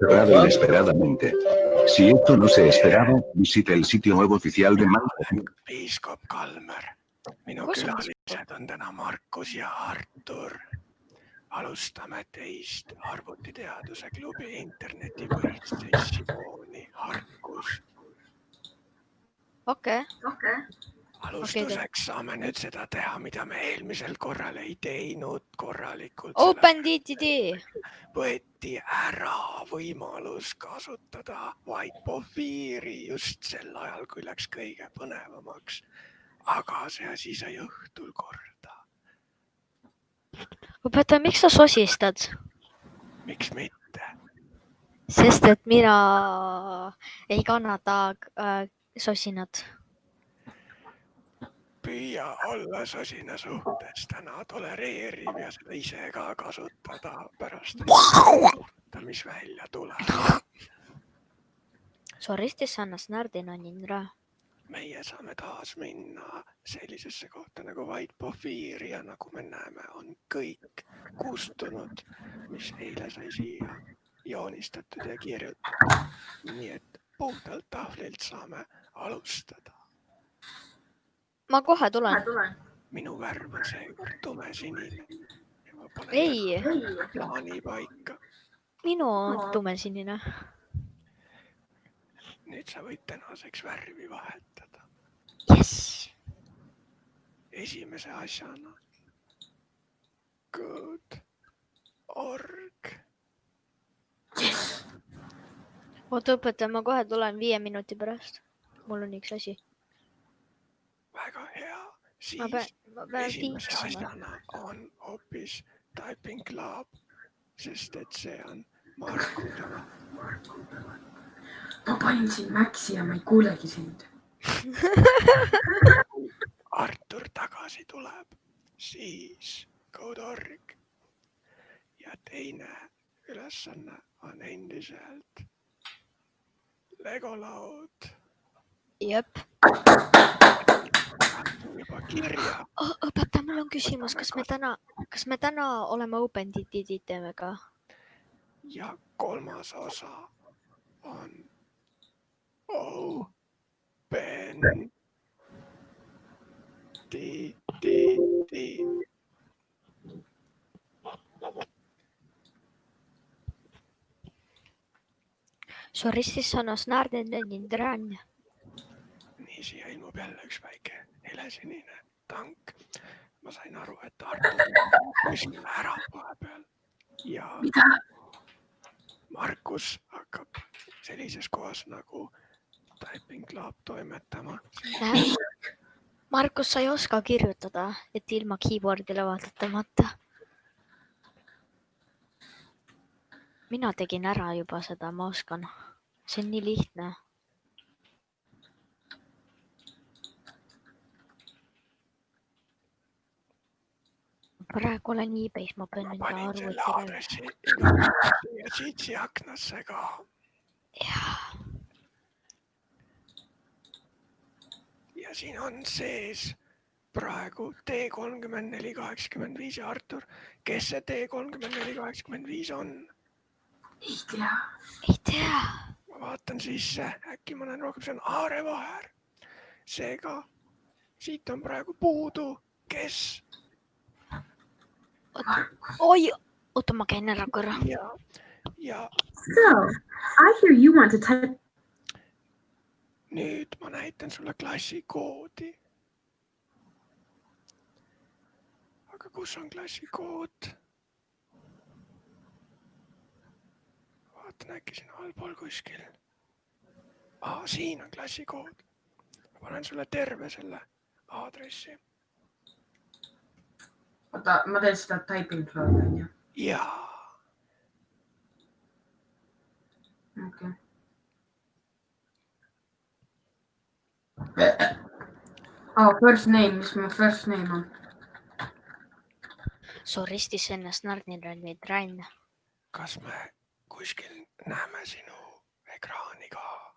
cerrado inesperadamente. Si esto no se esperaba, visite el sitio web oficial de Minecraft. Piiskop Kalmer. Minu külalised on täna Markus ja Artur. Alustame teist arvutiteaduse klubi internetipõhist sessiooni. Markus. Okei. Alustuseks saame nüüd seda teha, mida me eelmisel korral ei teinud korralikult. OpenDTD. Võeti ära võimalus kasutada Whiteboardi just sel ajal, kui läks kõige põnevamaks. Aga see asi sai õhtul korda. Õpetaja, miks sa sosistad? Miks mitte? Sest et mina ei kannata sosinat. Püüa olla sosina suhtes täna tolereeriv ja seda ise ka kasutada pärast, mis välja tuleb. Soristis sannas närdina nindra. Meie saame taas minna sellisesse kohta nagu Whiteboardi ja nagu me näeme, on kõik kustunud, mis eile sai siia joonistatud ja kirjutatud. Nii et puhtalt tahvlilt saame alustada. Ma kohe tulen. Minu värv on seekord tumesinine. Ei. Plaani paika. Minu on tumesinine. Nüüd sa võid tänaseks värvi vahetada. Yes. Esimese asjana. Good. Org. Oota õpetaja, ma kohe tulen 5 minuti pärast. Mul on üks asi. Väga hea. Siis Ma pean esimese fiiksima. asjana on hoopis Typing Club, sest et see on Markusele. Ma panin siin Maxi ja ma ei kuulegi sind. Artur tagasi tuleb, siis Code.org ja teine ülesanne on endiselt Legolaud. Jep. Juba kirja. Õpetaja, mul on küsimus, kas me täna oleme OpenDTD teeme ka? Ja kolmas osa on OpenDTD. Soristis sannas närdina nindran. Nii, siia ilmub jälle üks väike helesinine tank. Ma sain aru, et Artur kuskil ära vahepeal. Ja Markus hakkab sellises kohas nagu Typing Club toimetama. Markus, sa ei oska kirjutada, et ilma keyboardile vaadatamata. Mina tegin ära juba seda, ma oskan. See on nii lihtne. Praegu olen eBay's, ma pean enda panin selle arvuti. aadressi ja Jitsi aknasse ka. Ja siin on sees praegu T3485 ja Artur, kes see T3485 on? Ei tea. Ei tea. Ma vaatan sisse, äkki ma näen rohkem, see on Aare Vaher. Seega siit on praegu puudu, kes? Oi, oota, ma käin ära korra. Ja So, I hear you want to type. nüüd ma näitan sulle klassikoodi. Aga kus on klassikood? Vaatan äkki siin allpool kuskil. Siin on klassikood. Ma panen sulle terve selle aadressi. Oota, ma teen seda Typing Club, on ju? Jaa. Okay. First name, mis mu first name on? Soristis ennast narnirani trann. Kas me kuskil näeme sinu ekraani ka?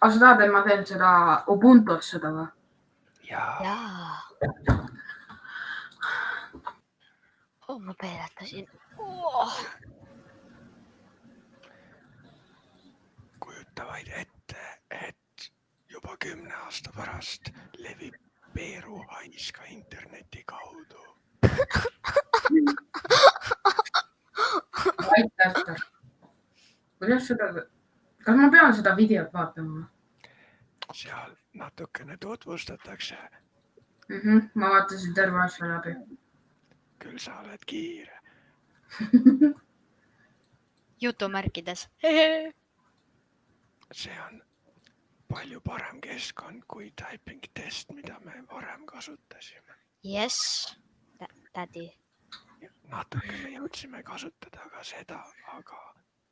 Sa tahad, et ma teen seda Ubuntus seda või? Jaa. Ma peeletasin. 10 aasta pärast levib peeruhais ka interneti kaudu. aitäh. Kuidas seda, kas ma pean seda videot vaatama? Seal natukene tutvustatakse. Ma vaatasin terve asja läbi. Küll sa oled kiire. Jutumärkides. See on palju parem keskkond kui typing test, mida me varem kasutasime. Yes, daddy. Natuke me jõudsime kasutada ka seda, aga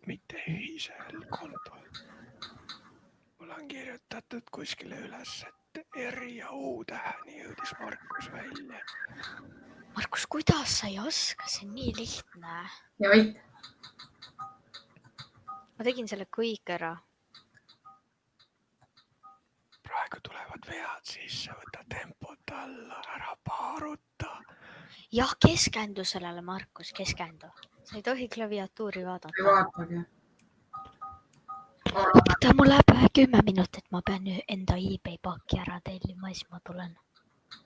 mitte ühisel kontol. Mul on kirjutatud kuskile üles, et R ja U täheni jõudis Markus välja. Markus, kuidas sa ei oska? See on nii lihtne. Ja vait. Ma tegin selle kõik ära. Praegu tulevad vead sisse, võta tempot alla, ära paaruta. Jah, keskendu sellele, Markus, keskendu. Sa ei tohi klaviatuuri Ei vaadata. vaatage. Õpeta, mul läheb 10 minutit. Ma pean enda eBay paki ära tellima, siis ma tulen.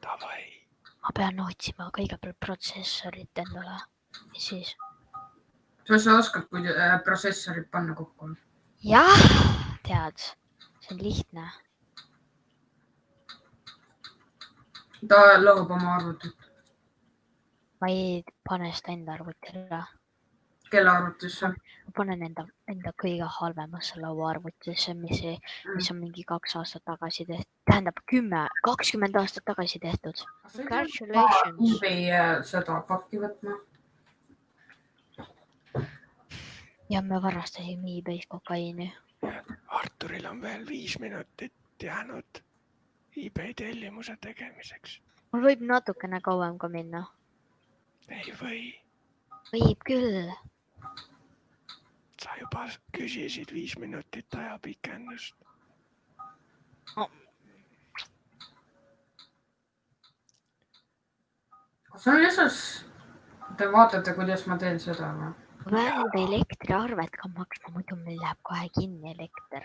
Davai. Ma pean otsima kõigepealt protsessorit endale. Ja siis... Sa oskad protsessorit panna kokku? Jah, tead. See on lihtne. Ta lõhub oma arvutit. Ma ei pane seda enda arvutile. Kelle arvutisse? Ma panen enda kõige halvemasse lauaarvutisse, mis on mingi 2 aastat tagasi tehtud. Tähendab 20 aastat tagasi tehtud. Congratulations. eBay seda pakki võtma. Ja me varastasime eBay's kokaiini. Arturil on veel 5 minutit jäänud eBay tellimuse tegemiseks. Mul võib natukene kauem ka minna. Ei või. Võib küll. Sa juba küsisid 5 minutit ajapikendust. Kas on lihtsalt, te vaatate, kuidas ma teen seda või? Ma pean enda elektriarvet ka maksma, muidu meil läheb kohe kinni elekter.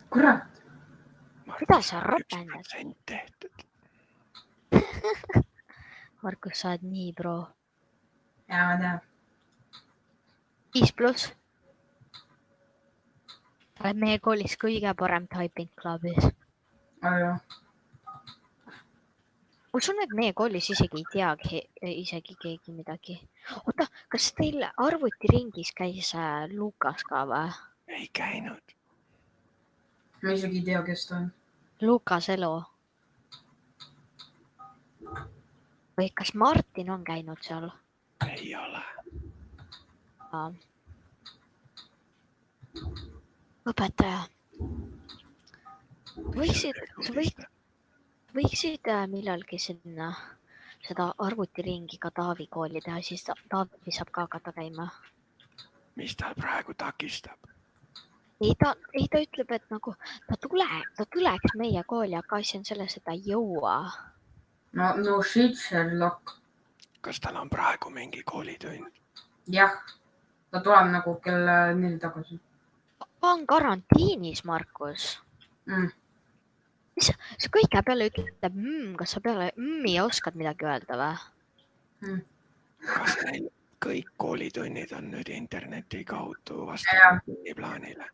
Kurat. Kuidas sa ropendad? 1% tehtud. Markus, sa oled nii pro. Ja ma tean. 5+. Ta oled meie koolis kõige parem typing klubis. Aga Usun, et meie koolis isegi ei teagi isegi keegi midagi. Oota, kas teil arvutiringis käis Lukas ka või? Ei käinud. ma isegi ei tea, kes ta on. Lukas Elo. Või kas Martin on käinud seal? Ei ole. Õpetaja. Võiksid millalgi sinna seda arvutiringi ka Taavi kooli teha, siis Taavi saab ka hakata käima. Mis tal praegu takistab? Ei, ta ütleb, et nagu ta tuleks meie kooli, aga asi on selles, et ta ei jõua. No shit, Sherlock. Kas tal on praegu mingi koolitund? Jah, ta tuleb nagu kell 4 tagasi. On karantiinis, Markus. Sa kõige peale ütleb, kas sa peale ja oskad midagi öelda või? Kas neil kõik koolitunnid on nüüd interneti kaudu vastavalt plaanile?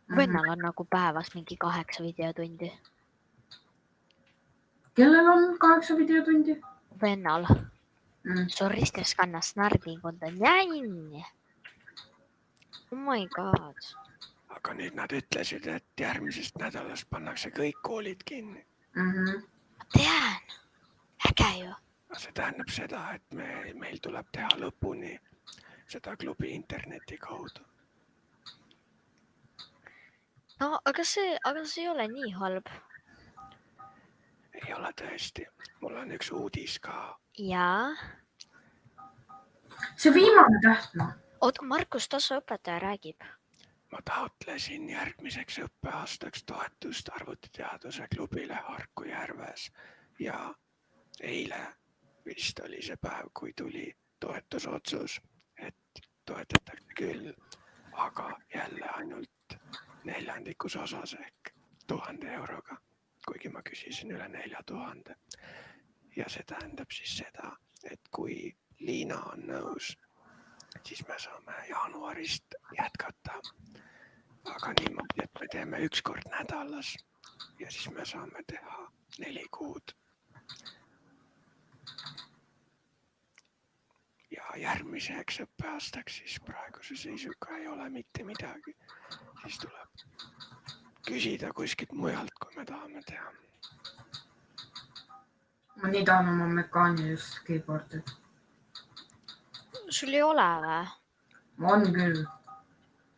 Vennal on nagu päevas mingi 8 videotundi. Kellel on 8 videotundi? Vennal. Sorristes kannast nardinkonda. Njänn. Oh my god. Aga nüüd nad ütlesid, et järgmisest nädalast pannakse kõik koolid kinni. Ma tean. Äge ju. See tähendab seda, et meil tuleb teha lõpuni seda klubi interneti kaudu. No, aga see ei ole nii halb. Ei ole tõesti. Mul on üks uudis ka. Jaa. See viimane tähtma. Oota, Markus, tasa õpetaja räägib. Ma taotlesin järgmiseks õppeaastaks toetust arvutiteaduse klubile Harku Järves ja eile vist oli see päev, kui tuli toetusotsus, et toetatakse küll aga jälle ainult neljandikus osas ehk 1000 euroga, kuigi ma küsisin üle 4000. Ja see tähendab siis seda, et kui Liina on nõus, siis me saame jaanuarist jätkata. Aga niimoodi, et me teeme 1 kord nädalas ja siis me saame teha 4 kuud. Ja järgmiseks õppeaastaks siis praeguse seisuga ei ole mitte midagi. Siis tuleb küsida kuskilt mujalt, kui me tahame teha. Ma nii tahan oma mekaanilist keyboardi. sul ei ole või? On küll.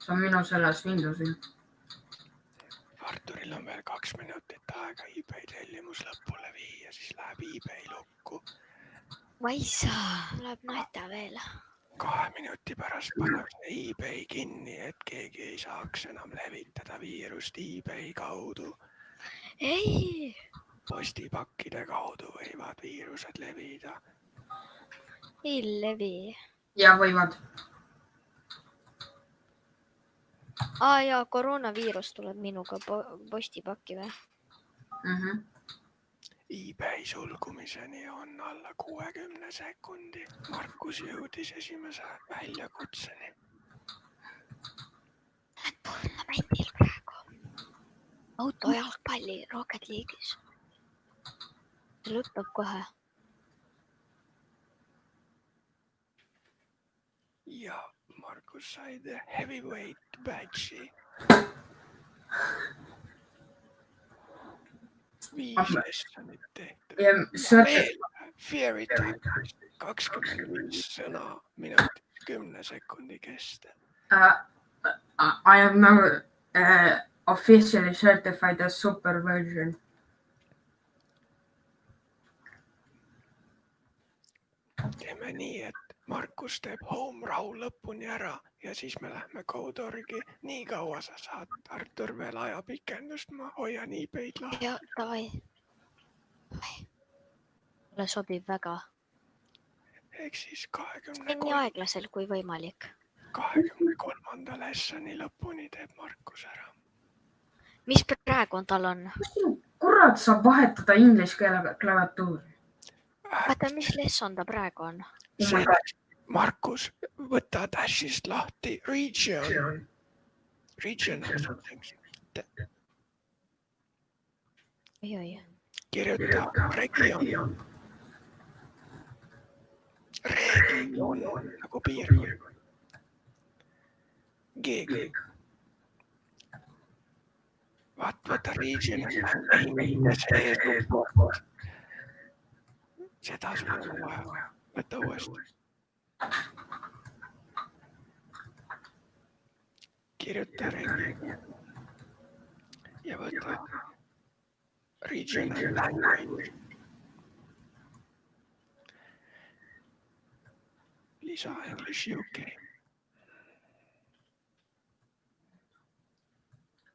See on minu selles Windowsil. Arturil on veel 2 minutit aega eBay tellimus lõpule viia, siis läheb eBay lukku. Vaisa, tuleb näita veel. 2 minuti pärast pannakse eBay kinni, et keegi ei saaks enam levitada viirust eBay kaudu. Ei! Postipakkide kaudu võivad viirused levida. Ei levi. Ja võivad. Ja koroonaviirus tuleb minuga postipakki või? eBay sulgumiseni on alla 60 sekundi. Markus jõudis esimese väljakutseni. Lähen turnamendil praegu. Autojalgpalli Rocket League'is. See lõpeb kohe. Ja Markus sai the heavyweight badge'i. 5 sessionit tehtud. Ja Fairy Tales 25 sõna minutit 10 sekundi kestel. I am now officially certified as super version. Teeme nii, et Markus teeb home raw lõpuni ära ja siis me lähme Codorgi. Nii kaua sa saad, Artur, veel ajapikendust, ma hoian eBay'd lahti. Ja, davai. Mulle sobib väga. Ehk siis Nii aeglasel kui võimalik. 23. lessoni lõpuni teeb Markus ära. Mis praegu tal on? Kurat saab vahetada inglise keele klaviatuuri. Vaata, mis lesson ta praegu on? Markus, võta Dashist lahti. Region. Oi. Kirjuta region. Region nagu piirkond. Gig. Võta region. Seda sul on vaja. Võta uuesti. Kirjuta region. Ja võta regional language. Lisa English UK.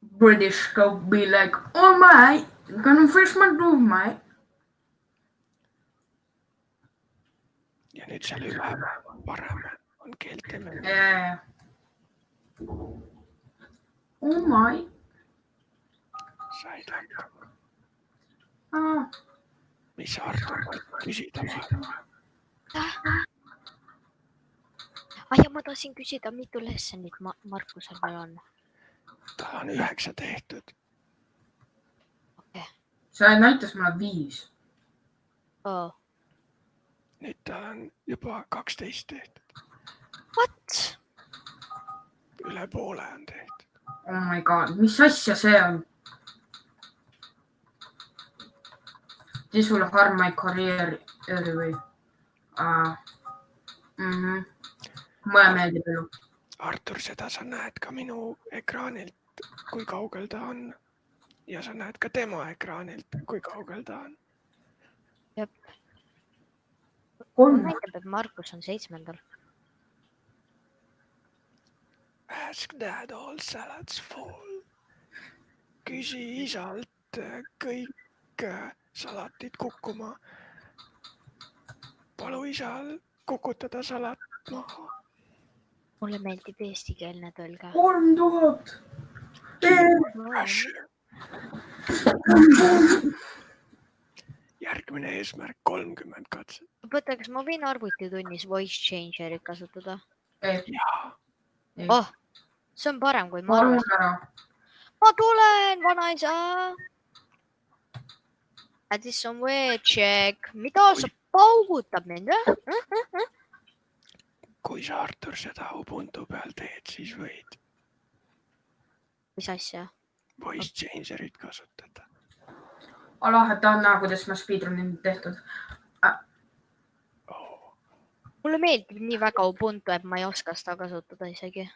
British go be like, oh my, gonna fish my groove, mate. Ja nüüd seal üleval parem on keelteme. Oh my. Said hakkama. Ah. Mis sa Artur küsida vahel? Ja ma tahtsin küsida, mitu lessonit Markusel veel on? Tal on 9 tehtud. Okay. See näitas mulle 5. Nüüd tal on juba 12 tehtud. What? Üle poole on tehtud. Oh my god, mis asja see on? This will harm my career anyway. Mulle meeldib elu. Artur, seda sa näed ka minu ekraanilt, kui kaugel ta on. Ja sa näed ka tema ekraanilt, kui kaugel ta on. Jep. Kolm. Näitab, et Markus on 7. Ask dad all salads full. Küsi isalt kõik salatid kukkuma. Palu isal kukutada salat maha. Mulle meeldib eestikeelne tõlge. 3000. Järgmine eesmärk 30 katset. Võta, kas ma võin arvutitunnis voice changerit kasutada? Jaa. Oh, see on parem kui ma Palun arvasin. ära. Ma tulen, vanaisa. Addis on weird check. Mida sa paugutab mind, Kui sa Artur seda Ubuntu peal teed, siis võid Mis asja? voice changerit kasutada. Alahe, tahan näha, kuidas ma speedrunin tehtud. Mulle meeldib nii väga Ubuntu, et ma ei oska seda kasutada isegi.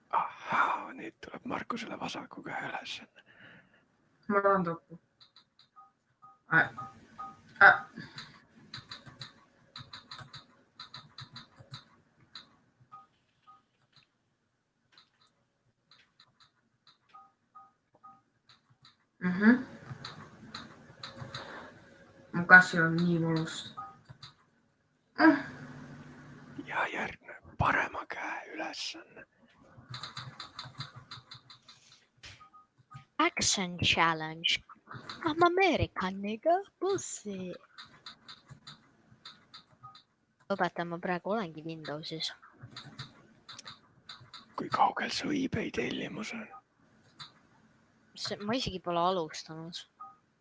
Ahaa, nüüd tuleb Markusele vasakuga üles. Ma tahan tukku. Mu käsi on nii valus. Ja järgneb parema käe ülesanne. Accent challenge. I'm American, nigga. Pussy. Õpetan, ma praegu olengi Windowsis. Kui kaugel su eBay tellimus on? Ma isegi pole alustanud.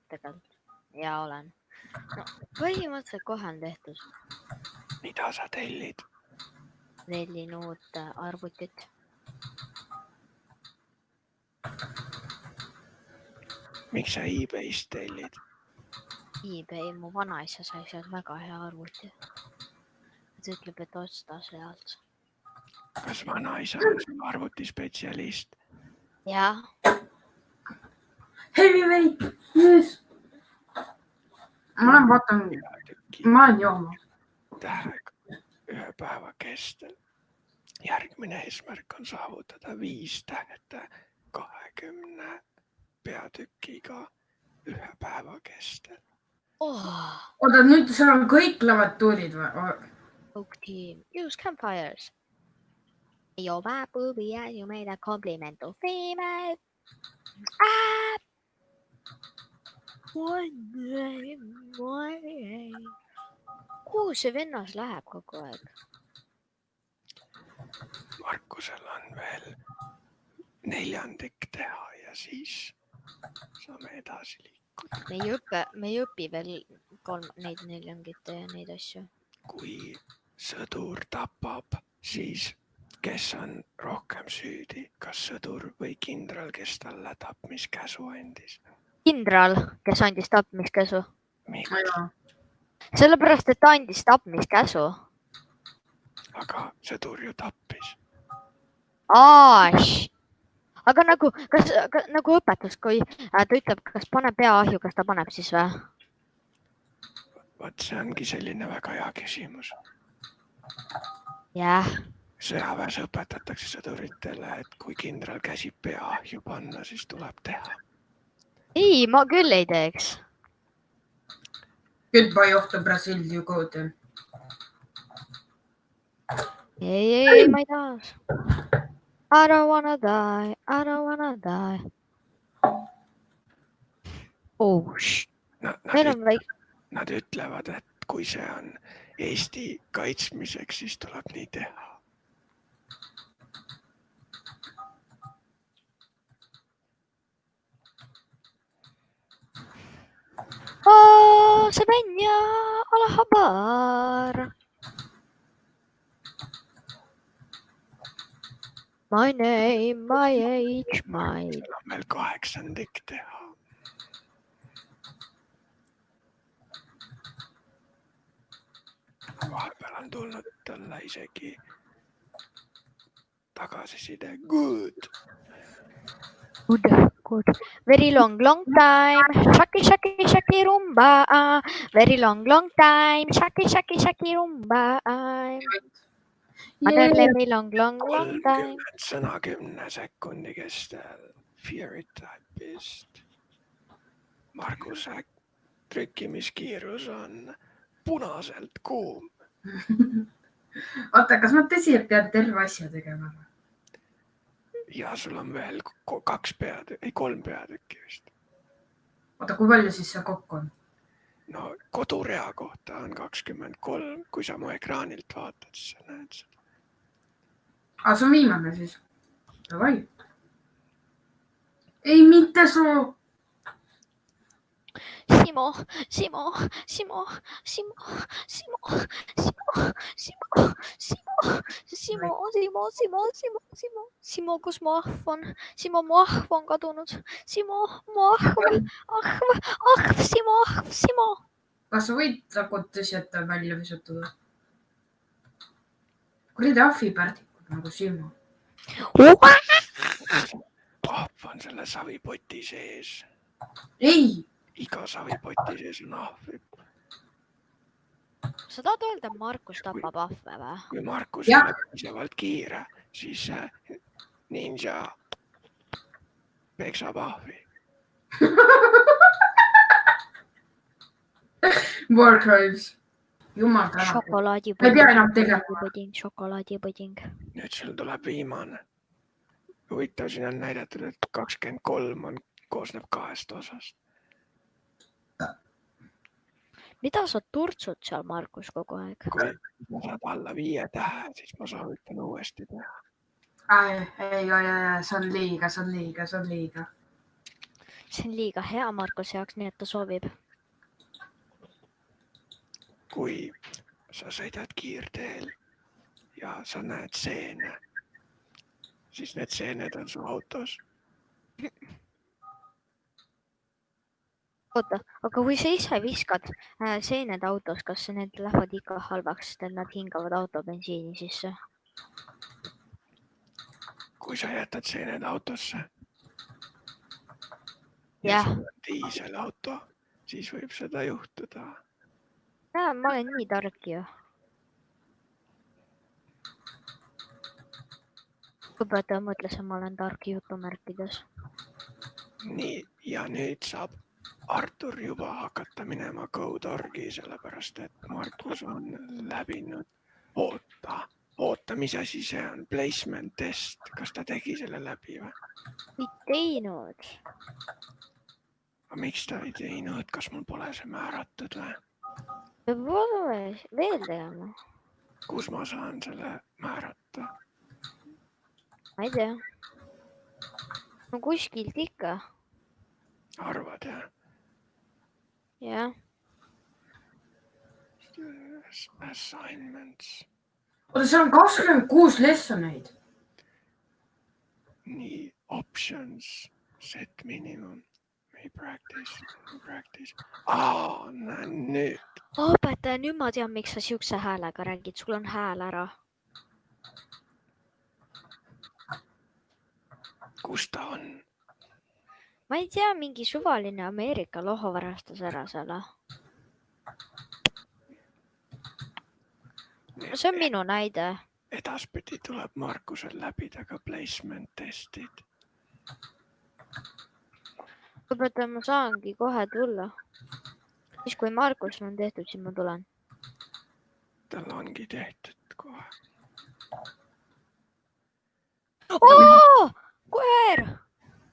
Tegelikult. Ja olen. No, põhimõtteliselt kohe on tehtud. Mida sa tellid? Tellin uut arvutit. Miks sa eBayst tellid? eBay, mu vanaisa sai sealt väga hea arvuti. Ta ütleb, et osta sealt. Kas vanaisa on su arvutispetsialist? Jah. Heavyweight, yes. Ma olen vaatan, ma olen jooma. Tähega ühe päeva kestel. Järgmine eesmärk on saavutada 5 tähte 20 peatükiga ühe päeva kestel. Oota, nüüd seal on kõik klaviatuurid või? Oak team. Use campfires. Your bad booby as you made a compliment to female. Kuhu see vennas läheb kogu aeg? Markusel on veel 4. teha ja siis saame edasi liikuda. Me ei õpi veel neid 4 ja neid asju. Kui sõdur tapab, siis kes on rohkem süüdi? Kas sõdur või kindral, kes talle tapmiskäsu andis? Kindral, kes andis tapmiskäsu. Miks? Sellepärast, et ta andis tapmiskäsu. Aga sõdur ju tappis. Aga nagu õpetus, kui ta ütleb, kas paneb peaahju, kas ta paneb siis või? Vaat see ongi selline väga hea küsimus. Jah. Sõjaväes õpetatakse sõduritele, et kui kindral käsib peaahju panna, siis tuleb teha. Ei, ma küll ei teeks. Goodbye of the Brazil, you go then. Ei, ma ei taha. I don't wanna die, I don't wanna die. Oh, shit. Nad ütlevad, et kui see on Eesti kaitsmiseks, siis tuleb nii teha. Sebenya, alahabar. My name, my age, my... Seal on veel 8. teha. Vahepeal on tulnud talle isegi tagasiside. Good. Very long time. Shaki, rumba. Very long time. Shaki, rumba. Very long time. 30 sõna 10 sekundi kestel. Fury type'ist. Markuse trükkimiskiirus on punaselt kuum. Oota, kas ma tõsiselt pean terve asja tegema? Ja sul on veel 2 pead, ei 3 pead äkki vist. Oota, kui palju siis see kokku on? No kodurea kohta on 23, kui sa mu ekraanilt vaatad, siis sa näed seda. See on viimane siis. Davai. Ei, mitte soo. Simo. Simo, kus mu ahv on? Simo, mu ahv on kadunud. Simo, mu ahv, Simo. Kas sa võid nagu tõsiselt välja visutada? Kuradi ahvipärdikud nagu Simo. Ahv on selle savipoti sees. Ei! Iga savipoti sees on ahv. Sa tahad öelda, Markus tapab ahve või? Kui Markus on piisavalt kiire, siis ninja peksab ahvi. Warcraves. Jumal täna. Šokolaadipuding. Ei pea enam tegema. Šokolaadipuding. Nüüd sul tuleb viimane. Huvitav, siin on näidatud, et 23 koosneb 2 osast. Mida sa turtsud seal, Markus, kogu aeg? Kui ma saad alla 5 tähe, siis ma soovitan uuesti teha. Ei, see on liiga. See on liiga hea Markuse jaoks, nii et ta soovib. Kui sa sõidad kiirteel ja sa näed seene, siis need seened on su autos. Oota, aga kui sa ise viskad seened autos, kas need lähevad ikka halvaks, sest nad hingavad autobensiini sisse? Kui sa jätad seened autosse ja sul on diiselauto, siis võib seda juhtuda. Ma olen nii tark ju. Õpetaja mõtles, et ma olen tark jutumärkides. Nii, ja nüüd saab Artur juba hakata minema Code.org-i, sellepärast et Markus on läbinud. Oota, mis asi see on? Placement test. Kas ta tegi selle läbi või? Ei teinud. Aga miks ta ei teinud? Kas mul pole see määratud või? Pole veel tegema. Kus ma saan selle määrata? Ma ei tea. No kuskilt ikka. Arvad, jah? Jah. Assignments. Oota, see on 26 lessoneid. Nii, options, set minimum, may practice. Nüüd. Õpetaja, nüüd ma tean, miks sa siukse häälega räägid. Sul on hääl ära. Kus ta on? Ma ei tea, mingi suvaline Ameerika loho varastas ära selle. See on minu näide. Edaspidi tuleb Markusel läbida ka placement testid. Õpetaja, ma saangi kohe tulla. Siis kui Markus on tehtud, siis ma tulen. Tal ongi tehtud kohe. Koer!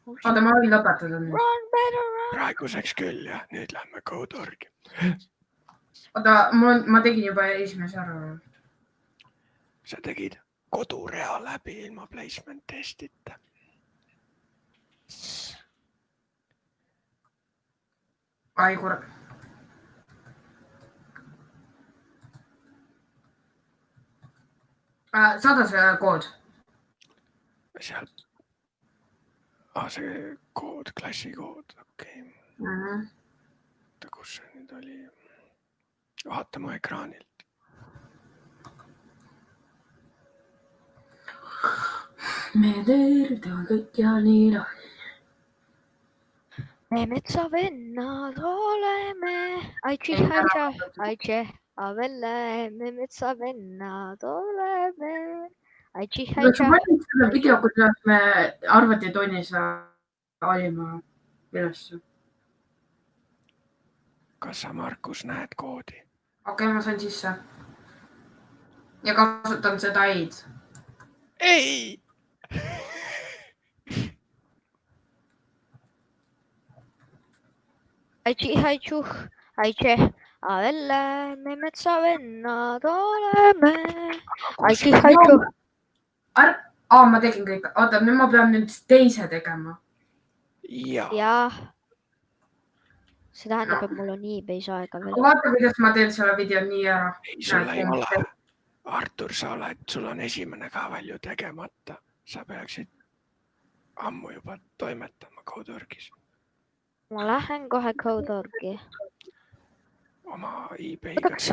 Oota, ma võin lõpetada nüüd. Run, better run! Praeguseks küll, jah. Nüüd lähme Code.org-i. Oota, ma tegin juba esimese ära. Sa tegid kodurea läbi ilma placement testita. Ai, kurat. Saada see kood. Seal. See kood, klassikood, okei. Kus see nüüd oli? Vaata mu ekraanilt. Me teerdame kõik ja nii lahti. Me metsavennad oleme. Me metsavennad oleme. Sa panid selle video, kuidas me arvutitunnis olime üles. Kas sa, Markus, näed koodi? Okei, ma sain sisse. ja kasutan seda ei-d. ei! Aiche, avelle, me metsavennad oleme. Aichi. Ma tegin kõik. Oota, nüüd ma pean nüüd teise tegema. Jah. See tähendab, et mul on nii peis aega veel. Vaata, kuidas ma teen selle video nii ära. Ei, sul ei ole. Artur, sul on esimene ka veel ju tegemata. Sa peaksid ammu juba toimetama Codeworkis. Ma lähen kohe Codeworki. Oma eBay'ga. Kas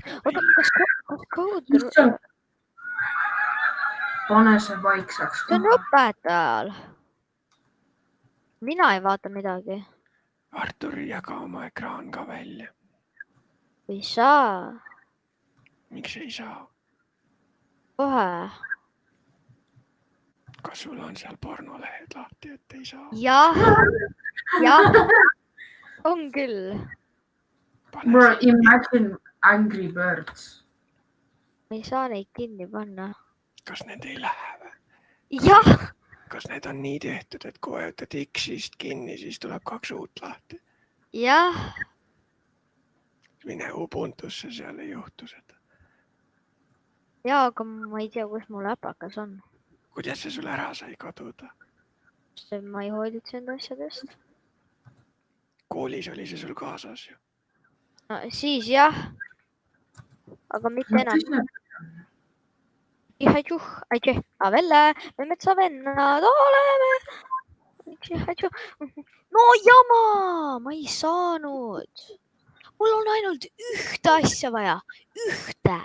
Codework... Pane see vaikseks. See on õpetajal. Mina ei vaata midagi. Artur, jaga oma ekraan ka välja. Ei saa. Miks ei saa? Kohe. Kas sul on seal pornolehed lahti, et ei saa? Jah. On küll. Bro, imagine Angry Birds. Ma ei saa neid kinni panna. Kas need ei lähe või? Jah. Kas need on nii tehtud, et kui vajutad X-ist kinni, siis tuleb 2 uut lahti? Jah. Mine Ubuntusse, seal ei juhtu seda. Jaa, aga ma ei tea, kus mul äpakas on. Kuidas see sul ära sai kaduda? Ma ei hoolitsenud asjadest. Koolis oli see sul kaasas ju. No, siis jah. Aga mitte enam. Aiche, avelle, me metsavennad oleme. No jama, ma ei saanud. Mul on ainult ühte asja vaja. Ühte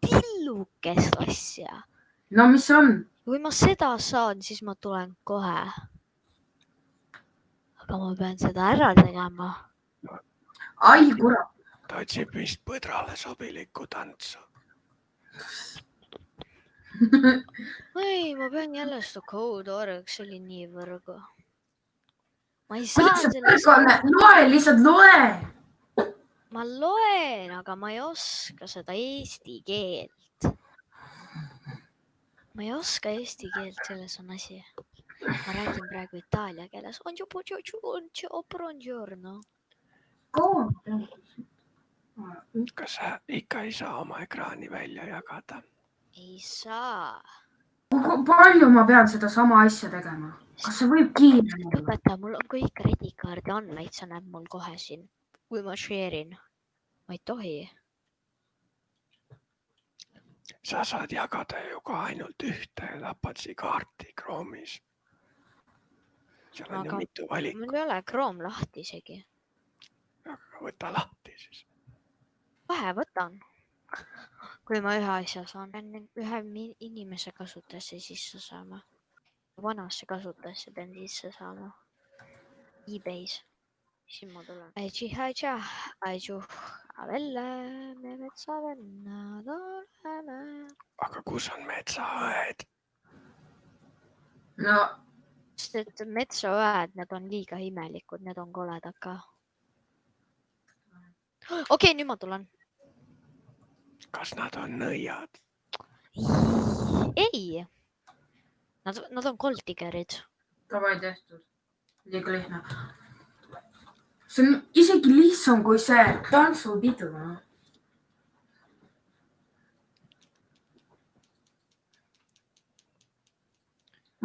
tillukest asja. No mis on? Kui ma seda saan, siis ma tulen kohe. Aga ma pean seda ära tegema. Ai, kurat. Ta otsib vist põdrale sobilikku tantsu. Ei, ma pean jälle seda Codework, see oli nii võrgu. Ma ei saa sellest... Loe, lihtsalt loe! Ma loen, aga ma ei oska seda eesti keelt. Ma ei oska eesti keelt, selles on asi. Ma räägin praegu itaalia keeles. Buongiorno. Kas sa ikka ei saa oma ekraani välja jagada? Ei saa. Kui palju ma pean seda sama asja tegema? Kas see võib kiiremini? Õpetaja, mul on kõik redikaardi andmeid, sa näeb mul kohe siin. Kui ma share'in. Ma ei tohi. Sa saad jagada ju ka ainult ühte Lapatsi kaarti Chrome'is. Seal on ju mitu valikut. Mul ei ole Chrome lahti isegi. Aga võta lahti siis. Vähe võtan. Kui ma ühe asja saan, ühe inimese kasutajasse sisse saama. Vanasse kasutajasse pean sisse saama. eBay's. Siin ma tulen. Aichu, avelle, me metsavennad oleme. Aga kus on metsaõed? No. Sest et metsaõed, need on liiga imelikud, need on koledad ka. Okei, nüüd ma tulen. Kas nad on nõiad? Ei. Nad on golddiggerid. Davai tehtud. Liiga lihtne. See on isegi lihtsam kui see tantsupidu.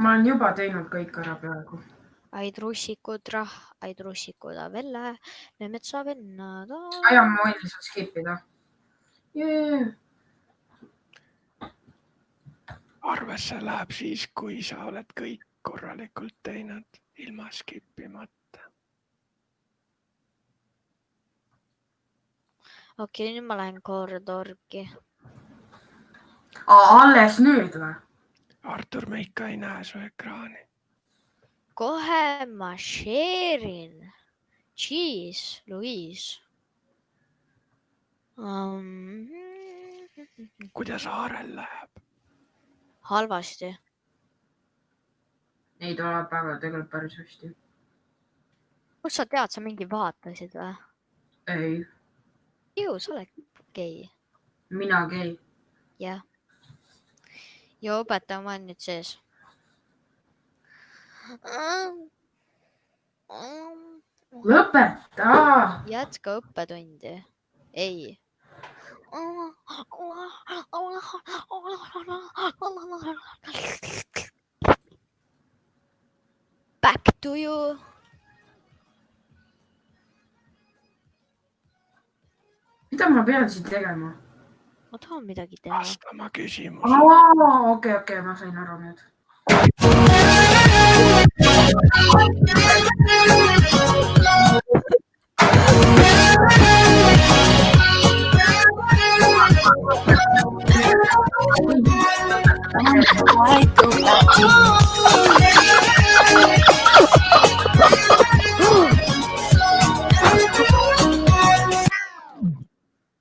Ma olen juba teinud kõik ära peaaegu. Aidrussikud, avelle, me metsavennad. Aja, ma võin lihtsalt skipida. Arvesse läheb siis, kui sa oled kõik korralikult teinud ilma skipimata. Okei, nüüd ma lähen Codeworki. Alles nüüd või? Artur, me ikka ei näe su ekraani. Kohe ma share'in. Jeez, Louise. Kuidas Aarel läheb? Halvasti. Ei tuleb väga tegelikult päris hästi. Kus sa tead, sa mingi vaatasid või? Ei. Ju, sa oled gei. Mina gei. jah. Ja õpetaja ma olen nüüd sees. Lõpeta! Jätka õppetundi. Ei. Back to you. Mida ma pean siin tegema? Ma tahan midagi teha. Vastama küsimusele. Okei, ma sain aru nüüd.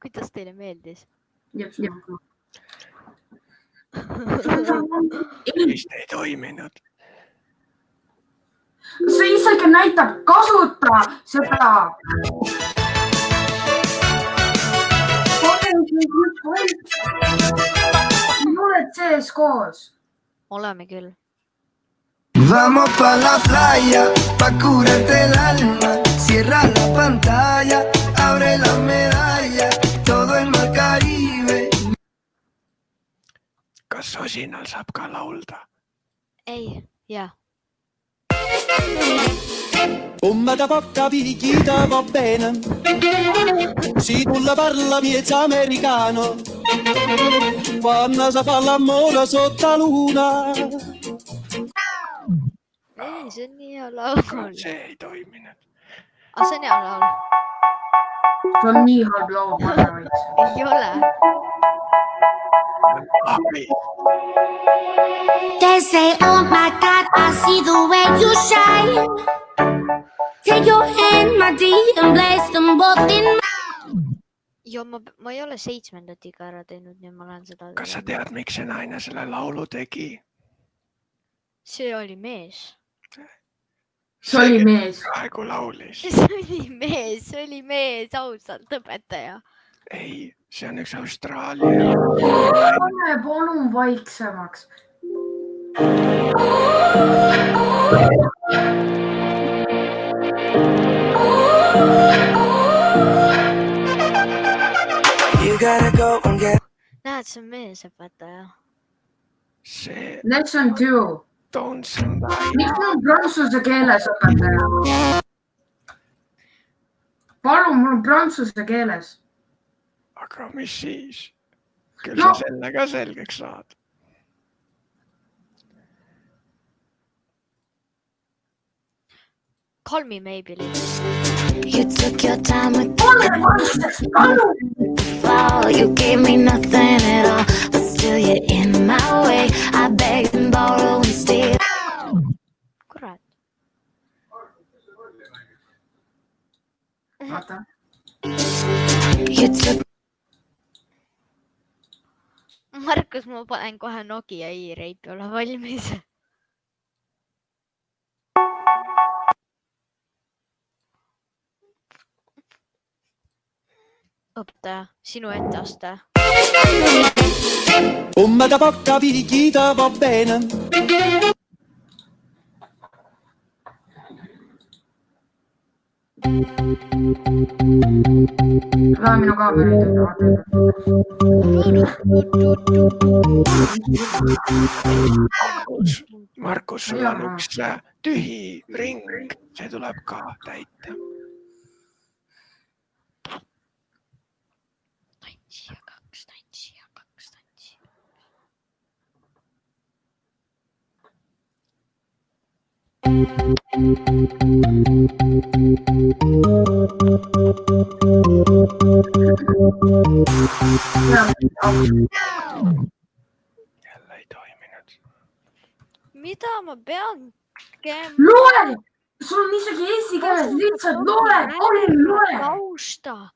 Kuidas teile meeldis? Jep. Vist ei toiminud. See isegi näitab kasuta seda. Oled sees koos? Oleme küll. Vamos pa la playa, pa curarte el alma. Cierra la pantalla, abre la medalla. Todo el mar Caribe. Kas sosinal saab ka laulda? Ei, jah. Come da poca picchita va bene, si tu la parla miezza americano, quando si fa l'amore sotto la luna. Ei, see on nii hea laul. See ei toiminud. Aga see on hea laul. See on nii halb laul. Ei ole. They say, oh my God, I see the way you shine. Take your hand, my dear, and place them both in my... Ja ma ei ole 7. iga ära teinud, nüüd ma olen seda... Kas sa tead, miks see naine selle laulu tegi? See oli mees. See oli mees. Praegu laulis. See oli mees, ausalt õpetaja. Ei, see on üks Austraalia. Pane palun vaiksemaks. Näed, see on mees õpetaja. See Lesson 2. Don't send I. Miks mul on prantsuse keeles õpetaja? Palun, mul on prantsuse keeles. Aga mis siis? Küll No. sa selle ka selgeks saad. Call me Maybelline. You took your time with Ole vaikseks, palun! the fall. You gave me nothing at all, but still you're in my way. I beg and borrow and steal. Kurat. Vaata. You took Markus, ma panen kohe Nokia i-reipi, ole valmis. Õpetaja, sinu etteaste. Come da poca picchita va bene, Lähe minu kaamera ütelda, vaata. Markus, sul on üks tühi ring. See tuleb ka täita. Tantsi ja kaks. Jälle ei toiminud. Mida ma pean tegema? Loe! Sul on isegi eesti keeles lihtsalt loe! Palun loe! Tausta.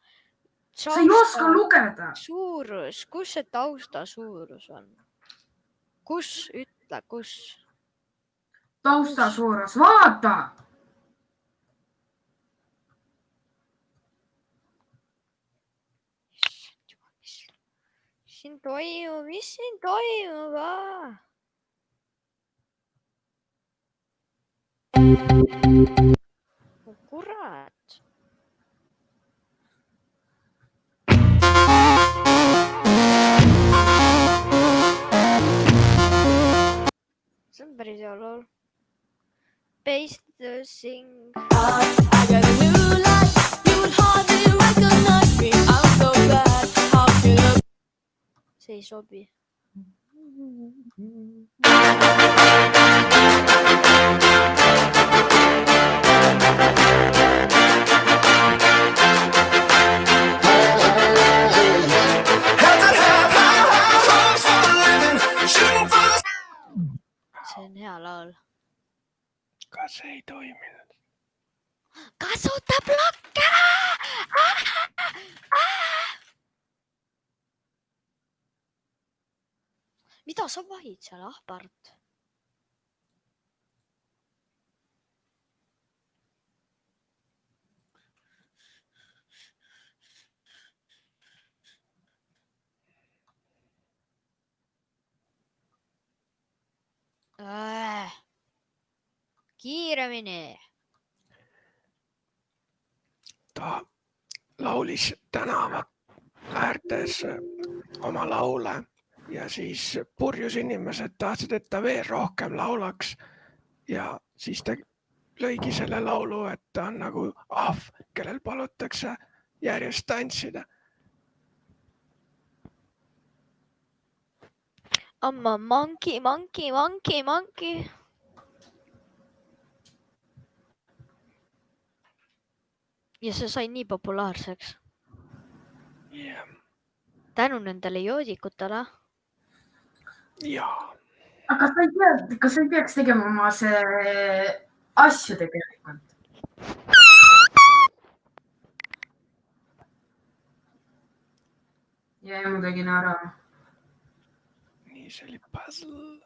Sa ei oska lugeda. Suurus. Kus see tausta suurus on? Kus? Ütle, kus? Tausta suurus, vaata! Mis siin toimub? Kurat. See on päris hea lool. Paste the sing. I got a new life. You would hardly recognize me. I'm so glad. How can I? See ei sobi. See on hea laul. Kas ei toiminud? Kasuta blokke! Mida sa vahid seal, ahbart? Kiiremini. Ta laulis tänava äärtes oma laule ja siis purjus inimesed tahtsid, et ta veel rohkem laulaks ja siis ta lõigi selle laulu, et ta on nagu ahv, kellel palutakse järjest tantsida. I'm a monkey. Ja see sai nii populaarseks. Yeah. Tänu nendele joodikutele. Jaa. Aga kas sa ei peaks tegema oma see asju tegelikult? Ja ma tegin ära. Nii see oli puzzle.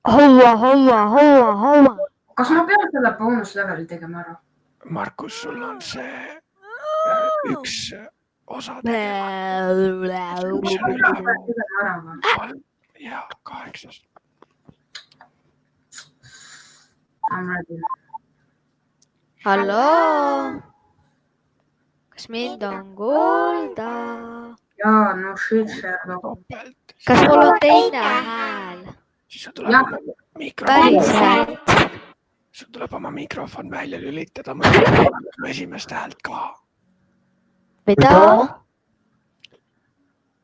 Haua. Kas ma pean selle boonusleveli tegema ära? Markus, sul on see üks osa ja 8. I'm ready. Halloo? Kas mind on kuulda? Jaa, no shit, Sherlock. Kas mul on teine hääl? Siis sul tuleb Päriselt. Sul tuleb oma mikrofon välja lülitada esimest häält ka. Mida?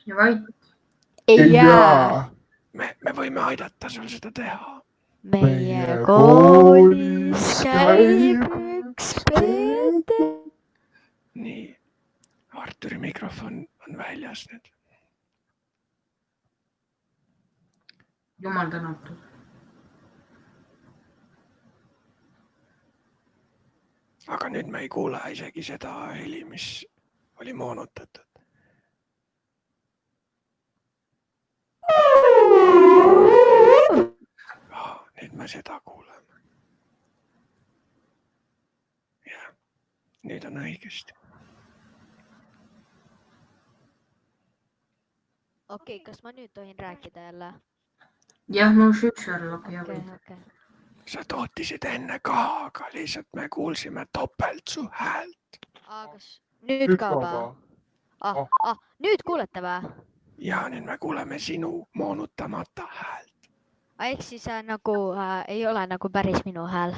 Ja vait. Jaa. Me võime aidata sul seda teha. Meie koolis käib üks peede. Nii, Arturi mikrofon on väljas nüüd. Jumal tänatud. Aga nüüd me ei kuule isegi seda heli, mis oli moonutatud. Nüüd me seda kuuleme. Ja, nüüd on õigesti. Okei, kas ma nüüd tohin rääkida jälle? Jah, no shit, Sherlock. Okei. Sa tootisid enne ka, aga lihtsalt me kuulsime topelt su häält. Kas nüüd ka või? Nüüd kuulete või? Ja nüüd me kuuleme sinu moonutamata häält. Ehk siis nagu ei ole nagu päris minu hääl.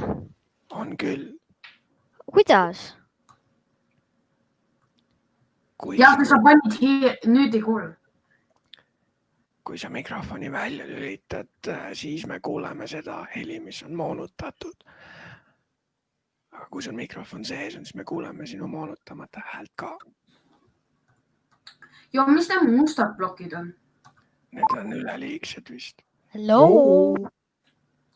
On küll. Kuidas? Jah, sa panid nüüd ei kuule. Kui sa mikrofoni välja lülitad, siis me kuuleme seda heli, mis on moonutatud. Aga kui sul mikrofon sees on, siis me kuuleme sinu moonutamata häält ka. Ja mis need mustad plokid on? Need on üleliigsed vist. Hello?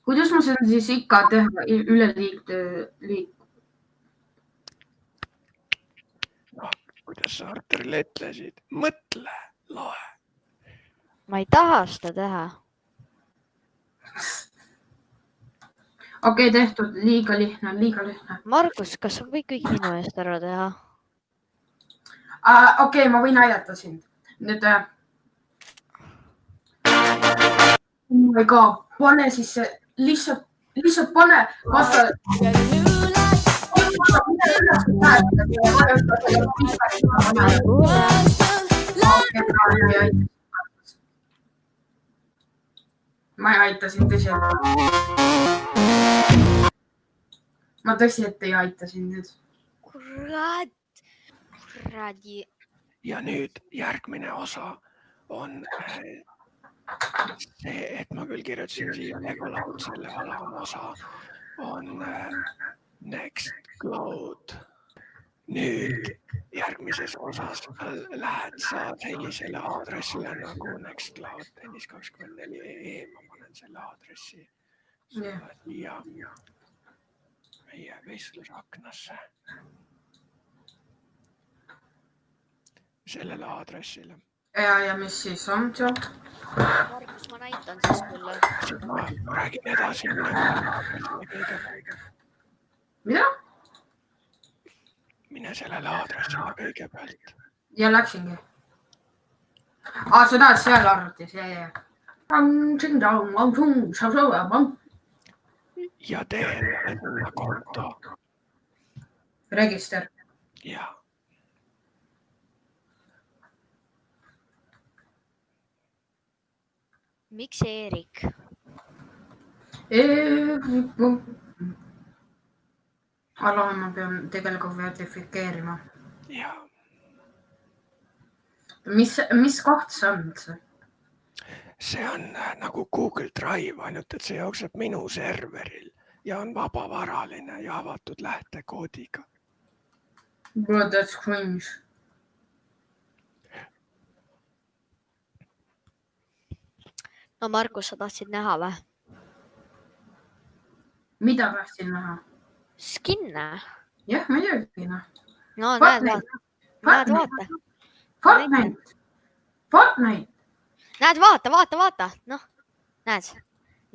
Kuidas ma saan siis ikka teha üleliik? Kuidas sa Arturile ütlesid? Mõtle, loe. Ma ei taha seda teha. Okei, tehtud. Liiga lihtne. Markus, kas sa võid kõik minu eest ära teha? Okei, ma võin aidata sind. Nüüd ma ei ka, pane siis see lihtsalt pane, vaata. Get a new life. Ma ei aita sind tõsiselt. Ma tõsiselt ei aita sind nüüd. Kurat. Kuradi. Ja nüüd järgmine osa on see, et ma küll kirjutasin siia Legolaud, selle alamosa on Nextcloud. Nüüd järgmises osas lähed sa sellisele aadressile nagu Nextcloud tennis24.ee, ma panen selle aadressi siia meie vestlusaknasse. Sellele aadressile. Ja mis siis on seal? Margus, ma näitan siis sulle. Ma räägin edasi. Mida? Mine sellele aadressile kõigepealt. Ja läksingi. Sa tahad seal arvutis, Ja tee enda konto. Register. Ja. Miks Eerik? Aloha, ma pean tegelikult verifikeerima. Ja. Mis koht see on üldse? See on nagu Google Drive, ainult et see jookseb minu serveril ja on vabavaraline ja avatud lähtekoodiga. Bro, that's cringe. No Margus, sa tahtsid näha või? Mida tahtsin näha? Skinne. Jah, muidugi noh. No näed, vaata. Fortnite. Näed, vaata. Noh, näed.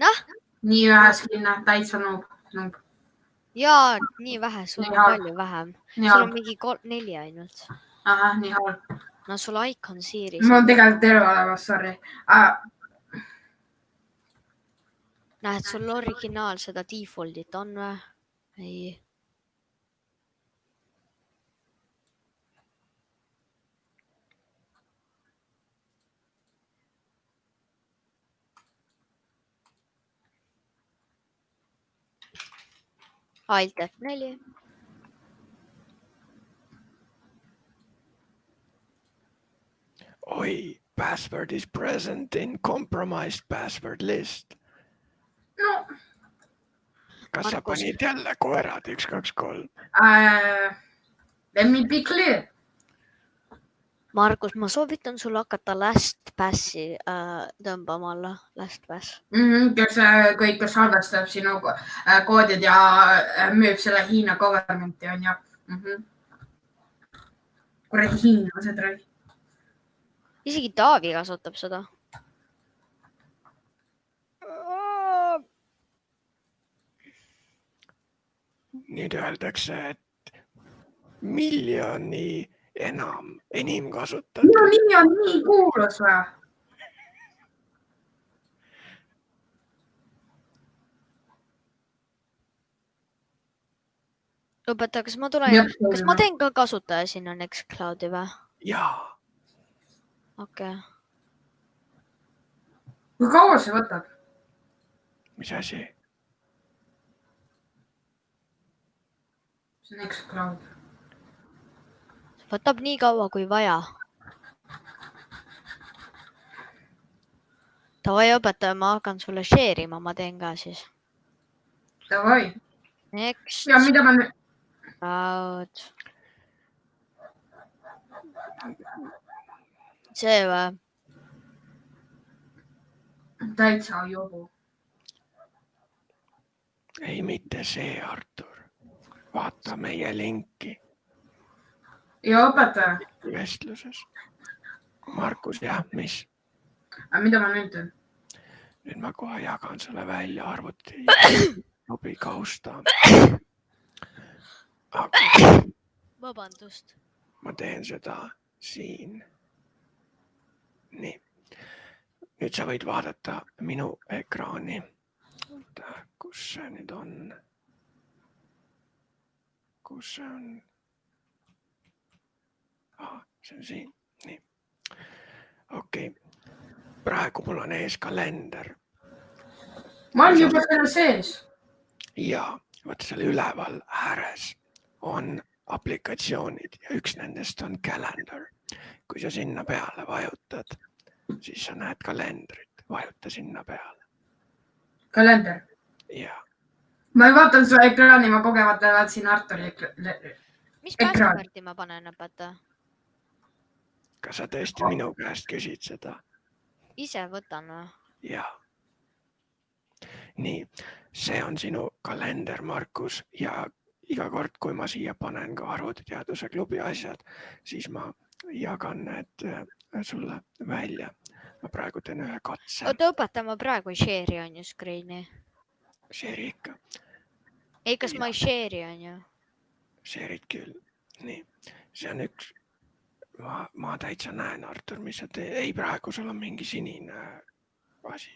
Noh. Nii vähe skinne, täitsa noob. Jaa, nii vähe, sul on palju vähem. Sul on mingi 4 ainult. Ahah, nii halb. No sul Icon Series. Mul on tegelikult terve olemas, sorry. Näed, sul originaal seda defaultit on või? Ei. Alt F4. Oi, password is present in compromised password list. No. Kas sa panid jälle koerad 1, 2, 3? Let me be clear. Margus, ma soovitan sul hakata LastPassi tõmbama alla. LastPass. Kes kõik salvestab sinu koodid ja müüb selle Hiina governmenti on ja. Kuradi hiinlased rõi. Isegi Taavi kasutab seda. Nüüd öeldakse, et miljoni enim kasutada. Minu nimi on nii kuulus või? Õpeta, kas ma teen ka kasutaja sinna Nextcloudi või? Jaa. Okei. Kui kaua see võtab? Mis asi? See Nextcloud. Võtab nii kaua kui vaja. Tavai õpetaja, ma hakkan sulle share'ima, ma teen ka siis. Tavai. Next. Ja mida ma nüüd? Cloud. See või? Täitsa jobu. Ei mitte see, Artur. Vaata meie linki. Ja õpetaja. Vestluses. Markus, jah, mis? Mida ma nüüd teen? Nüüd ma kohe jagan sulle välja arvuti. Sobi kausta. Aga Vabandust. ma teen seda siin. nii. Nüüd sa võid vaadata minu ekraani. Kus see nüüd on? Kus see on? See on siin. Nii. Okei. Praegu mul on ees kalender. ma olen juba seal sees. Ja vaata seal üleval ääres on aplikatsioonid ja üks nendest on Calendar. Kui sa sinna peale vajutad, siis sa näed kalendrit. Vajuta sinna peale. Kalender. Ja ma ei vaatan su ekraani, ma kogemata vaatasin Arturi mis Ekraan. passwordi ma panen õpeta? kas sa tõesti minu käest küsid seda? Ise võtan või? Ja. Nii, see on sinu kalender, Markus, ja iga kord, kui ma siia panen ka arvutiteaduse klubi asjad, siis ma jagan need sulle välja. Ma praegu teen ühe katse. Oota, õpeta, ma praegu ei share'i on ju screen'i. Share'i ikka. Ei, kas ma ei share'i on ju? Share'id küll. Nii, see on üks. Ma täitsa näen, Artur, mis sa teed. Ei, praegu sul on mingi sinine asi.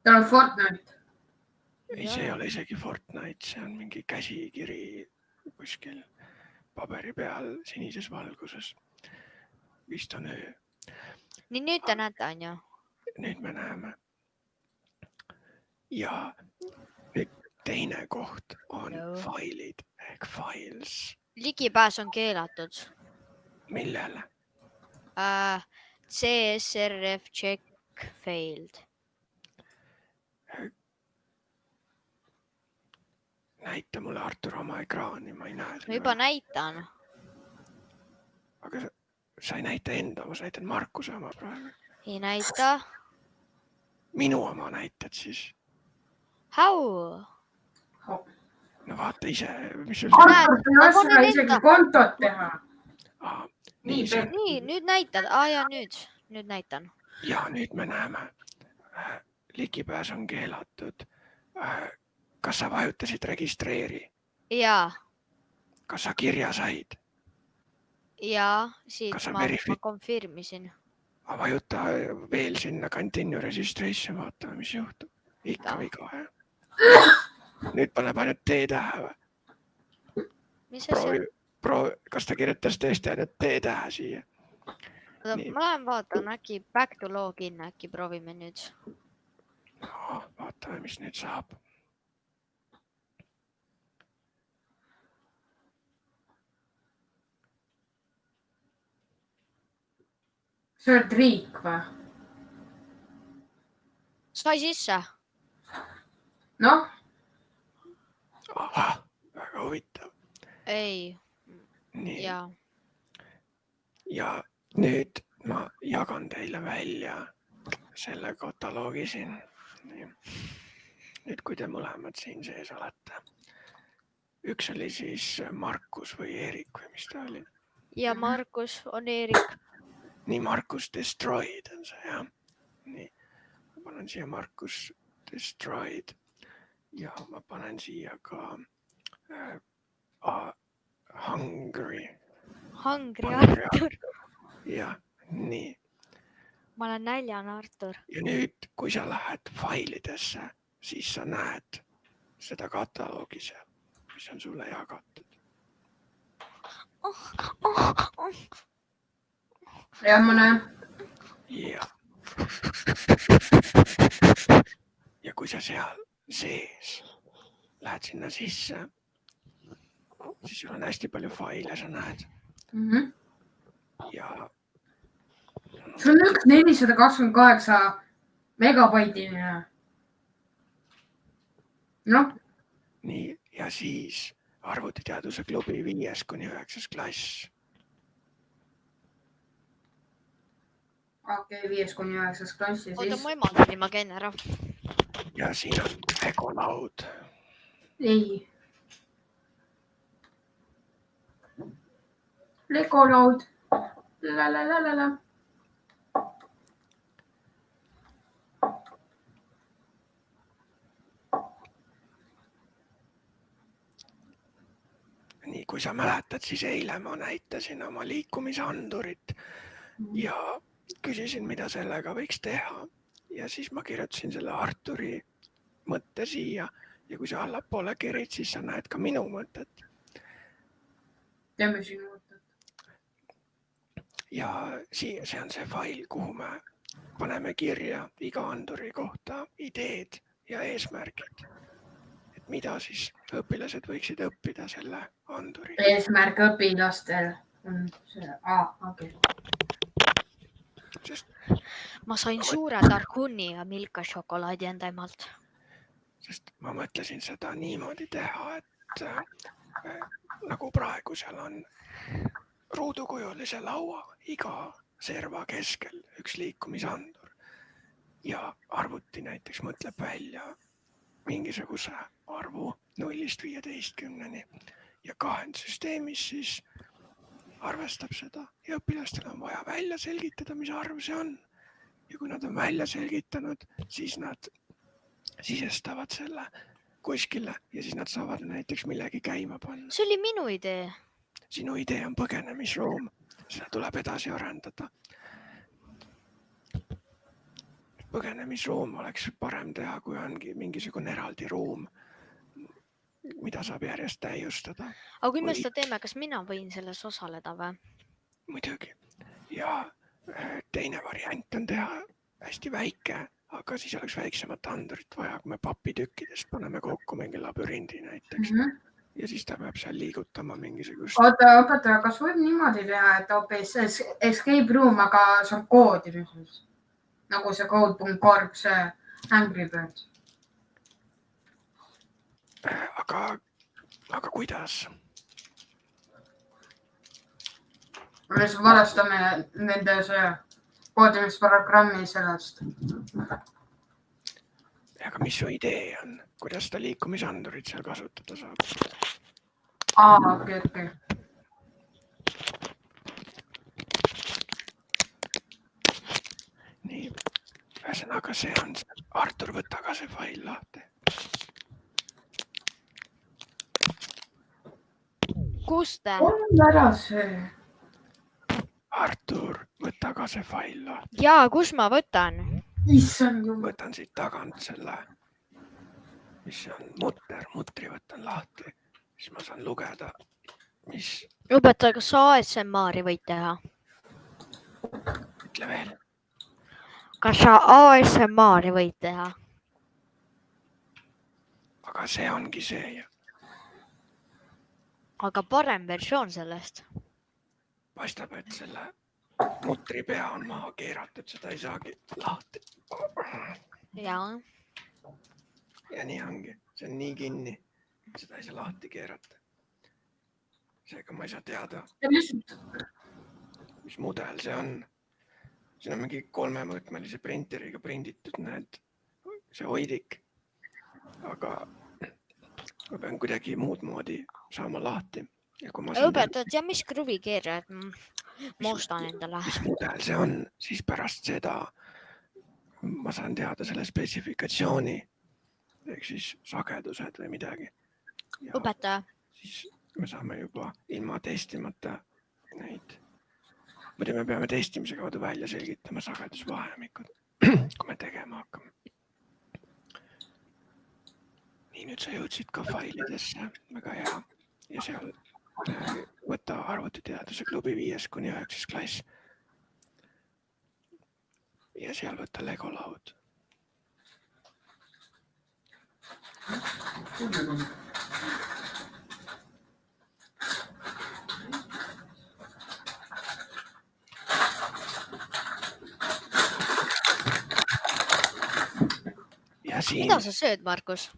tal on Fortnite. Ei, see ei ole isegi Fortnite, see on mingi käsikiri kuskil paberi peal sinises valguses. Vist on öö. Nii nüüd te näete on ju? Nüüd me näeme. Ja nüüd teine koht on failid ehk files. Ligipääs on keelatud. Millele? CSRF check failed. Näita mulle, Artur, oma ekraani, ma ei näe Ma seda. juba näitan. Aga sa ei näita enda oma, sa näitad Markuse oma praegu. Ei näita. Minu oma näitad siis. How? No vaata ise, mis sul Artur, ta ei oska isegi kontot teha. Nii, nüüd näitad. Ja nüüd näitan. Ja nüüd me näeme. Ligipääs on keelatud. Kas sa vajutasid registreeri? Jaa. Kas sa kirja said? Jaa, siit Kas sa ma verifi- konfirmisin. Vajuta veel sinna continue registration, vaatame, mis juhtub. Ikka viga, jah. Nüüd paneb ainult T-tähe või? Mis asja? Kas ta kirjutas tõesti ainult T-tähe siia? Ma lähen vaatan, äkki back to login, äkki proovime nüüd. No, vaatame, mis nüüd saab. sa oled riik või? Sai sisse? Noh, Ahah, väga huvitav. Ei. Nii. Jaa. Ja nüüd ma jagan teile välja selle kataloogi siin. Nii. Nüüd, kui te mõlemad siin sees olete. Üks oli siis Markus või Eerik või mis ta oli? Ja Markus on Eerik. Nii, Markus Destroyed on see, jah. Nii, ma panen siia Markus Destroyed ja ma panen siia ka Hungry. Hungry Artur. Ja, nii. Ma olen näljane Artur. Ja nüüd, kui sa lähed failidesse, siis sa näed seda kataloogi seal, mis on sulle jagatud. jah, ma näen. Ja. Ja kui sa seal sees lähed sinna sisse, siis sul on hästi palju faile, sa näed. Ja sul on üks 428 megabaitine. Noh, nii, ja siis arvutiteaduse klubi 5.–9. klass. okei, 5.–9. klass ja Oota, siis. mu ema tuli, ma käin ära. Ja siin on Legolaud. ei. Legolaud. La. Nii, kui sa mäletad, siis eile ma näitasin oma liikumisandurit ja küsisin, mida sellega võiks teha ja siis ma kirjutasin selle Arturi mõtte siia ja kui sa allapoole kerid, siis sa näed ka minu mõtet. Teeme sinu mõtet. Ja see on see fail, kuhu me paneme kirja iga anduri kohta ideed ja eesmärgid. Et mida siis õpilased võiksid õppida selle anduri. Eesmärk õpilastel on see. Okei. Sest, ma sain suure Darkuni ja Milka šokolaadi enda emalt. sest ma mõtlesin seda niimoodi teha, et nagu praegu seal on ruudukujulise laua iga serva keskel üks liikumisandur ja arvuti näiteks mõtleb välja mingisuguse arvu 0-15 ja kahendsüsteemis siis arvestab seda ja õpilastel on vaja välja selgitada, mis arv see on. Ja kui nad on välja selgitanud, siis nad sisestavad selle kuskile ja siis nad saavad näiteks millegi käima panna. See oli minu idee. Sinu idee on põgenemisruum, seda tuleb edasi arendada. Põgenemisruum oleks parem teha, kui ongi mingisugune eraldi ruum, mida saab järjest täiustada. Aga kui me seda teeme, kas mina võin selles osaleda või? Muidugi. Ja teine variant on teha hästi väike, aga siis oleks väiksemat andurit vaja, kui me papitükkidest paneme kokku mingi labürindi näiteks. Ja siis ta peab seal liigutama mingisugust. Oota, kas võib niimoodi teha, et hoopis escape room, aga see on koodimises? Nagu see code.org, see Angry Birds. Aga kuidas? Me valestame nende see koodimisprogrammi sellest. Aga mis su idee on? Kuidas seda liikumisandurit seal kasutada saab? Okei. Nii, ühesõnaga see on see. Artur, võta ka see fail lahti. Kus te? On ära see. Artur, võta ka see fail lahti. Jaa, kus ma võtan? Issand jumal. Võtan siit tagant selle, mis on mutri võtan lahti. Siis ma saan lugeda, mis... Õpetaja, kas sa ASMR-i võid teha? Ütle veel. Kas sa ASMR-i võid teha? Aga see ongi see. Aga parem versioon sellest. Paistab, et selle mutri pea on maha keeratud, seda ei saagi lahti. Jaa. Ja nii ongi. See on nii kinni. Seda ei saa lahti keerata. Seega ma ei saa teada, mis mudel see on. Siin on mingi 3-mõõtmelise printeriga prinditud, näed, see hoidik. Aga ma pean kuidagi muud moodi saama lahti. Õpetajad, ja mis kruvikeerajad ma ostan endale? Mis mudel see on, siis pärast seda ma saan teada selle spetsifikatsiooni, ehk siis sagedused või midagi. Ja Õpetaja. Siis me saame juba ilma testimata neid. Muidu me peame testimise kaudu välja selgitama sagedusvahemikud, kui me tegema hakkame. Nii, nüüd sa jõudsid ka failidesse, väga hea. Ja seal võta arvutiteaduse klubi 5-9 klass. Ja seal võta Lego laud. Ja siin... Mida sa sööd, Markus?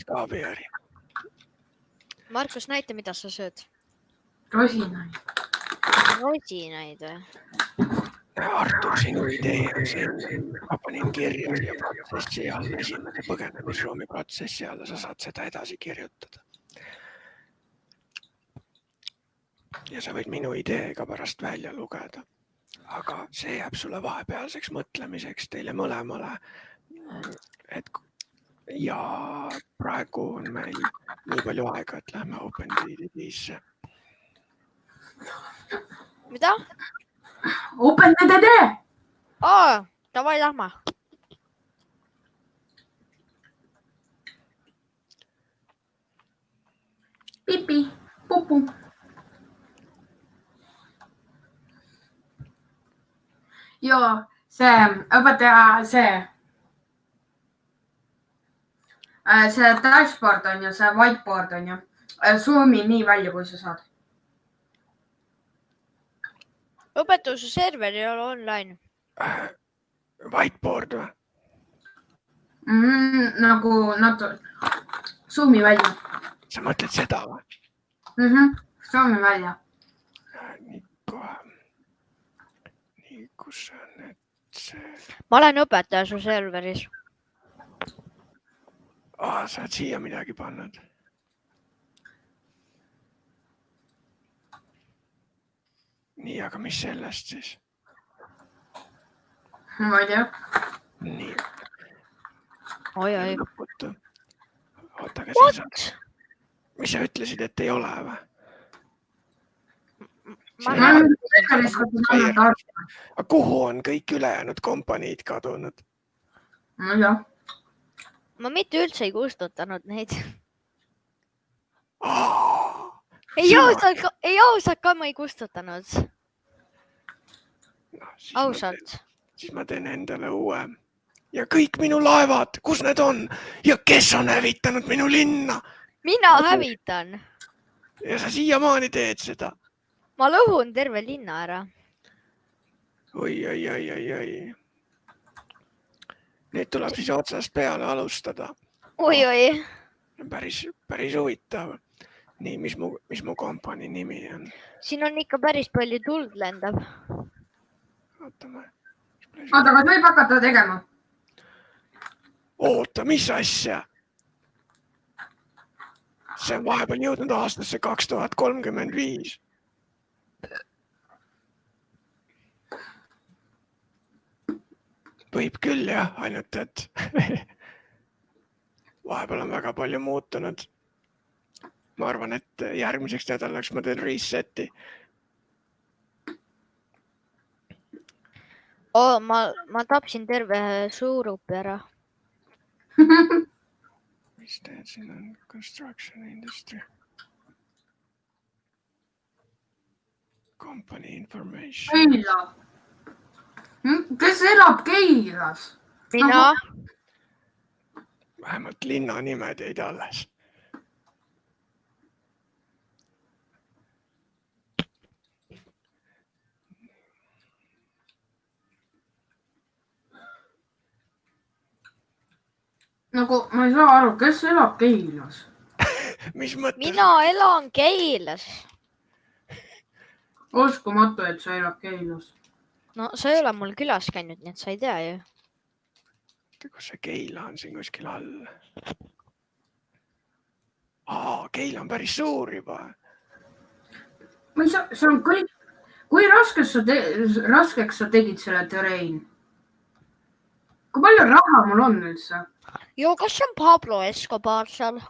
Kaaviari. Markus, näita, mida sa sööd. Rosinaid. Rosinaid või? Artur, sinu idee on see. Ma panin kirja siia protsessi alla, esimene põgenemisruumi protsessi alla, sa saad seda edasi kirjutada. Ja sa võid minu ideega pärast välja lugeda. Aga see jääb sulle vahepealseks mõtlemiseks teile mõlemale. Ja praegu on meil nii palju aega, et lähme OpenDD'sse. Mida? Open the tee. Davai lähme. Pipi, pupu. Joo, see õpetaja, see dashboard on ju, see whiteboard on ju. Zoomi nii välja, kui sa saad. Õpetuse server ei ole online. Whiteboard või? Nagu zoomi välja. Sa mõtled seda või? Zoomi välja. Nii kohe. Nii, kus on nüüd see? Ma olen õpetaja su serveris. Sa oled siia midagi pannud. Nii, aga mis sellest siis? Ma ei tea. Nii. Oi. Lõputu. Oota, What? mis sa ütlesid, et ei ole või? Aga kuhu on kõik ülejäänud kompaniid kadunud? Ma ei tea. Ma mitte üldse ei kustutanud neid. Ei ausalt ka ma ei kustutanud. Ausalt. Siis ma teen endale uue. Ja kõik minu laevad, kus need on? Ja kes on hävitanud minu linna? Mina hävitan. Ja sa siiamaani teed seda? Ma lõhun terve linna ära. Oi. Nüüd tuleb siis otsast peale alustada. Oi. Päris huvitav. Nii, mis mu kompanii nimi on? Siin on ikka päris palju tuld lendab. Ootame. Oota, kas võib hakata tegema? Oota, mis asja? See on vahepeal jõudnud aastasse 2035. Võib küll jah, ainult et vahepeal on väga palju muutunud. Ma arvan, et järgmiseks nädalaks ma teen reseti. Ma tapsin terve suurupi ära. Mis teed siin on? Construction industry. Company information. Keila. Kes elab Keilas? Mina? Vähemalt linna nimed jäid alles. Nagu ma ei saa aru, kes elab Keilas? Mis mõttes? Mina elan Keilas. Uskumatu, et sa elad Keilas. No sa ei ole mul külas käinud, nii et sa ei tea ju. Kus see Keila on siin kuskil all? Keila on päris suur juba. Ma ei saa, see on kõik. Kui raskeks sa tegid selle terrain? Kui palju raha mul on üldse? Jo, kas see on Pablo Escobar seal?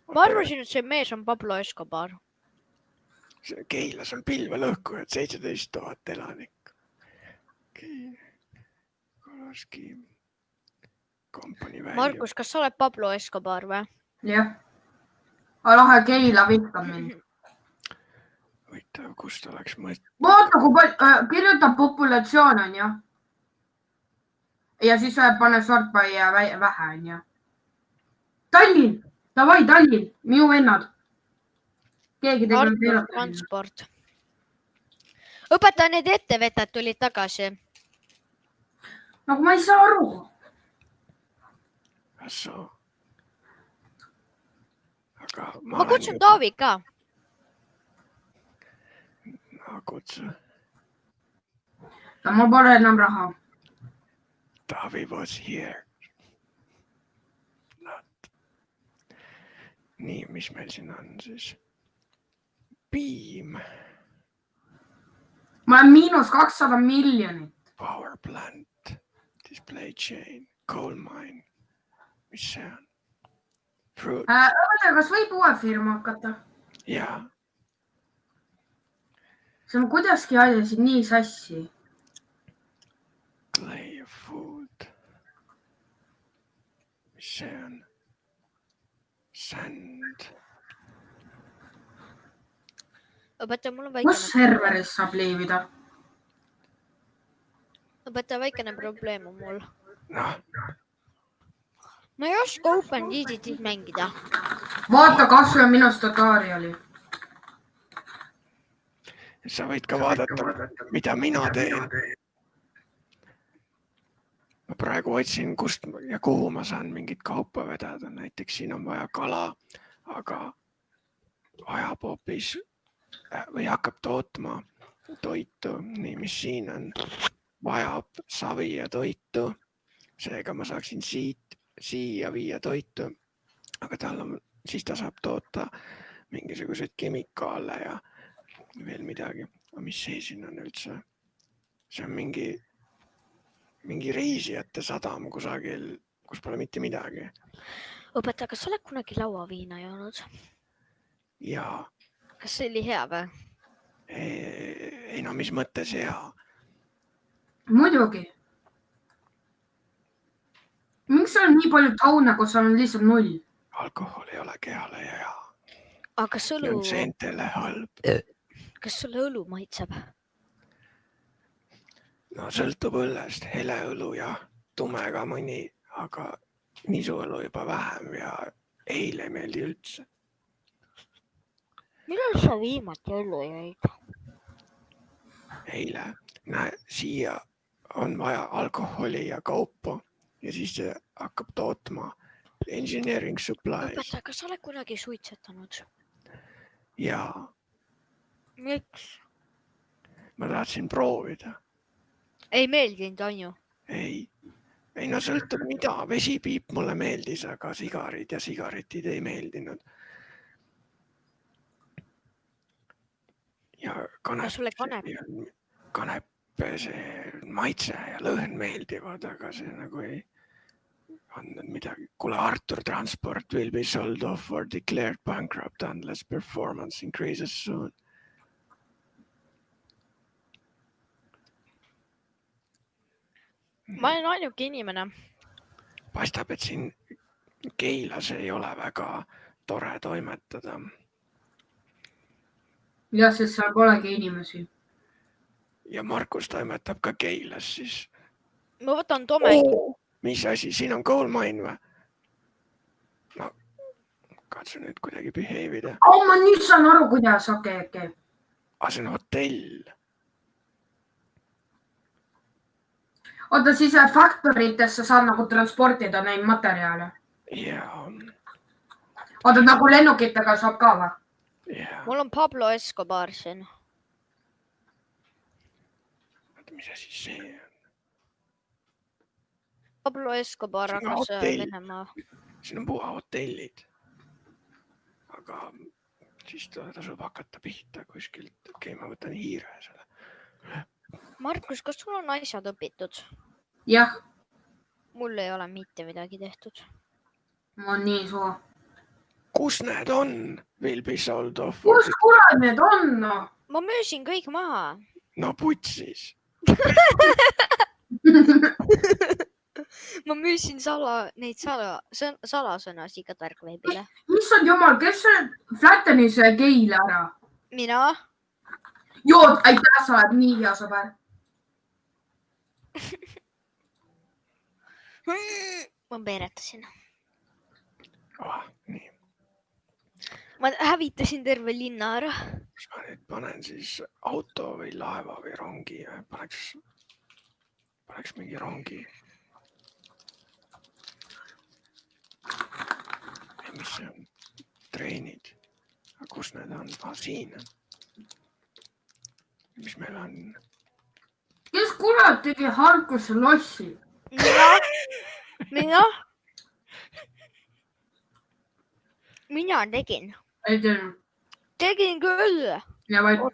Ma arvasin, et see mees on Pablo Escobar. Keilas on pilvelõhkujad 17 000 elanikku. Markus, kas sa oled Pablo Escobar või? Jah. Alahe Keila vitkab mind. Huvitav, kust oleks mõist? Vaata, kui palju kirjutab populatsioon on ju. Ja siis pane sortpai ja vähe on ju. Tallinn, davai Tallinn, minu vennad. Keegi tegelikult transport. Õpetaja, need ettevõtted tulid tagasi. Nagu ma ei saa aru. Ma kutsun Taavi ka. Kutsu. Mul pole enam raha. Taavi was here. Nii, mis meil siin on siis? Beam. Ma olen -200 miljonit. Power plant. Display chain. Coal mine. Mis see on? Fruit. Õpetaja, kas võib uue firma hakata? ja sa kuidagi ajasid nii sassi. clay food. mis see on? Sand. õpetaja, mul on kus väikene serveris saab leivida? õpetaja, väikene probleem on mul. Noh, Ma ei oska OpenGDT mängida. Vaata kasvõi minu tutoriali. sa võid ka vaadata, mida mina teen. Ma praegu otsin, kust ja kuhu ma saan mingit kaupa vedada. Näiteks siin on vaja kala, aga vajab hoopis või hakkab tootma toitu. Nii, mis siin on? Vajab savi ja toitu. Seega ma saaksin siia viia toitu, aga siis ta saab toota mingisuguseid kemikaale ja veel midagi. Mis see siin on üldse? See on mingi reisijate sadam kusagil, kus pole mitte midagi. õpetaja, kas sa oled kunagi lauaviina joonud? Ja Kas see oli hea või? ei no mis mõttes hea. Muidugi. Miks sul on nii palju taune, kui sul on lihtsalt 0? Alkohol ei ole kehale hea. Aga kas See on seentele halb. Kas sulle õlu maitseb? No sõltub õllest, hele õlu ja tume ka mõni, aga nisu õlu juba vähem ja eile ei meeldi üldse. Millal sa viimati õlu jäid? Eile, näe, siia on vaja alkoholi ja kaupu ja siis see hakkab tootma engineering supplies. õpetaja, kas sa oled kunagi suitsetanud? Ja Miks? ma tahtsin proovida. Ei meeldinud, on ju? Ei no sõltub mida, vesipiip mulle meeldis, aga sigarid ja sigaretid ei meeldinud. Ja sulle kanep? Kanep, see maitse ja lõhn meeldivad, aga see nagu ei andnud midagi. Kuule, Artur Transport will be sold off or declared bankrupt unless performance increases soon. Ma olen ainuke inimene. Paistab, et siin Keilas ei ole väga tore toimetada. Ja sest seal polegi inimesi. Ja Markus toimetab ka Keilas siis. Ma võtan Tomegi. Mis asi, siin on coal mine või? No, katsu nüüd kuidagi behave'ida. Ma nüüd saan aru, kuidas, okei. See on hotell. Oota, siis faktoritesse saab nagu transportida neid materjale. Ja. Oota, nagu lennukitega saab ka või? Ja. Mul on Pablo Escobar siin. Mis asi see on? Pablo Escobar See on hakkas hotell. Venemaa. Siin on puha hotellid. Aga siis tasub hakata pihta kuskilt. Okei, ma võtan hiire selle. Markus, kas sul on asjad õpitud? Jah, Mul ei ole mitte midagi tehtud. mul on nii suur. Kus need on? Will be sold off. Kus kurat need on, no? Ma müüsin kõik maha. No putsis. Ma müüsin neid salasõnasid ka Darkweebile. Issand jumal, kes see flattenis Keila ära? Mina? Jood, aitäh, sa oled nii hea sõber. Ma peeretasin. Nii. Ma hävitasin terve linna ära. Kas ma nüüd panen siis auto või laeva või rongi? Paneks mingi rongi. Mis see on? Treenid. Kus need on? Siin on. Mis meil on? Kes kurat tegi Harkusse lossi? Mina tegin. Ei teinud. Tegin küll. Ja vaid.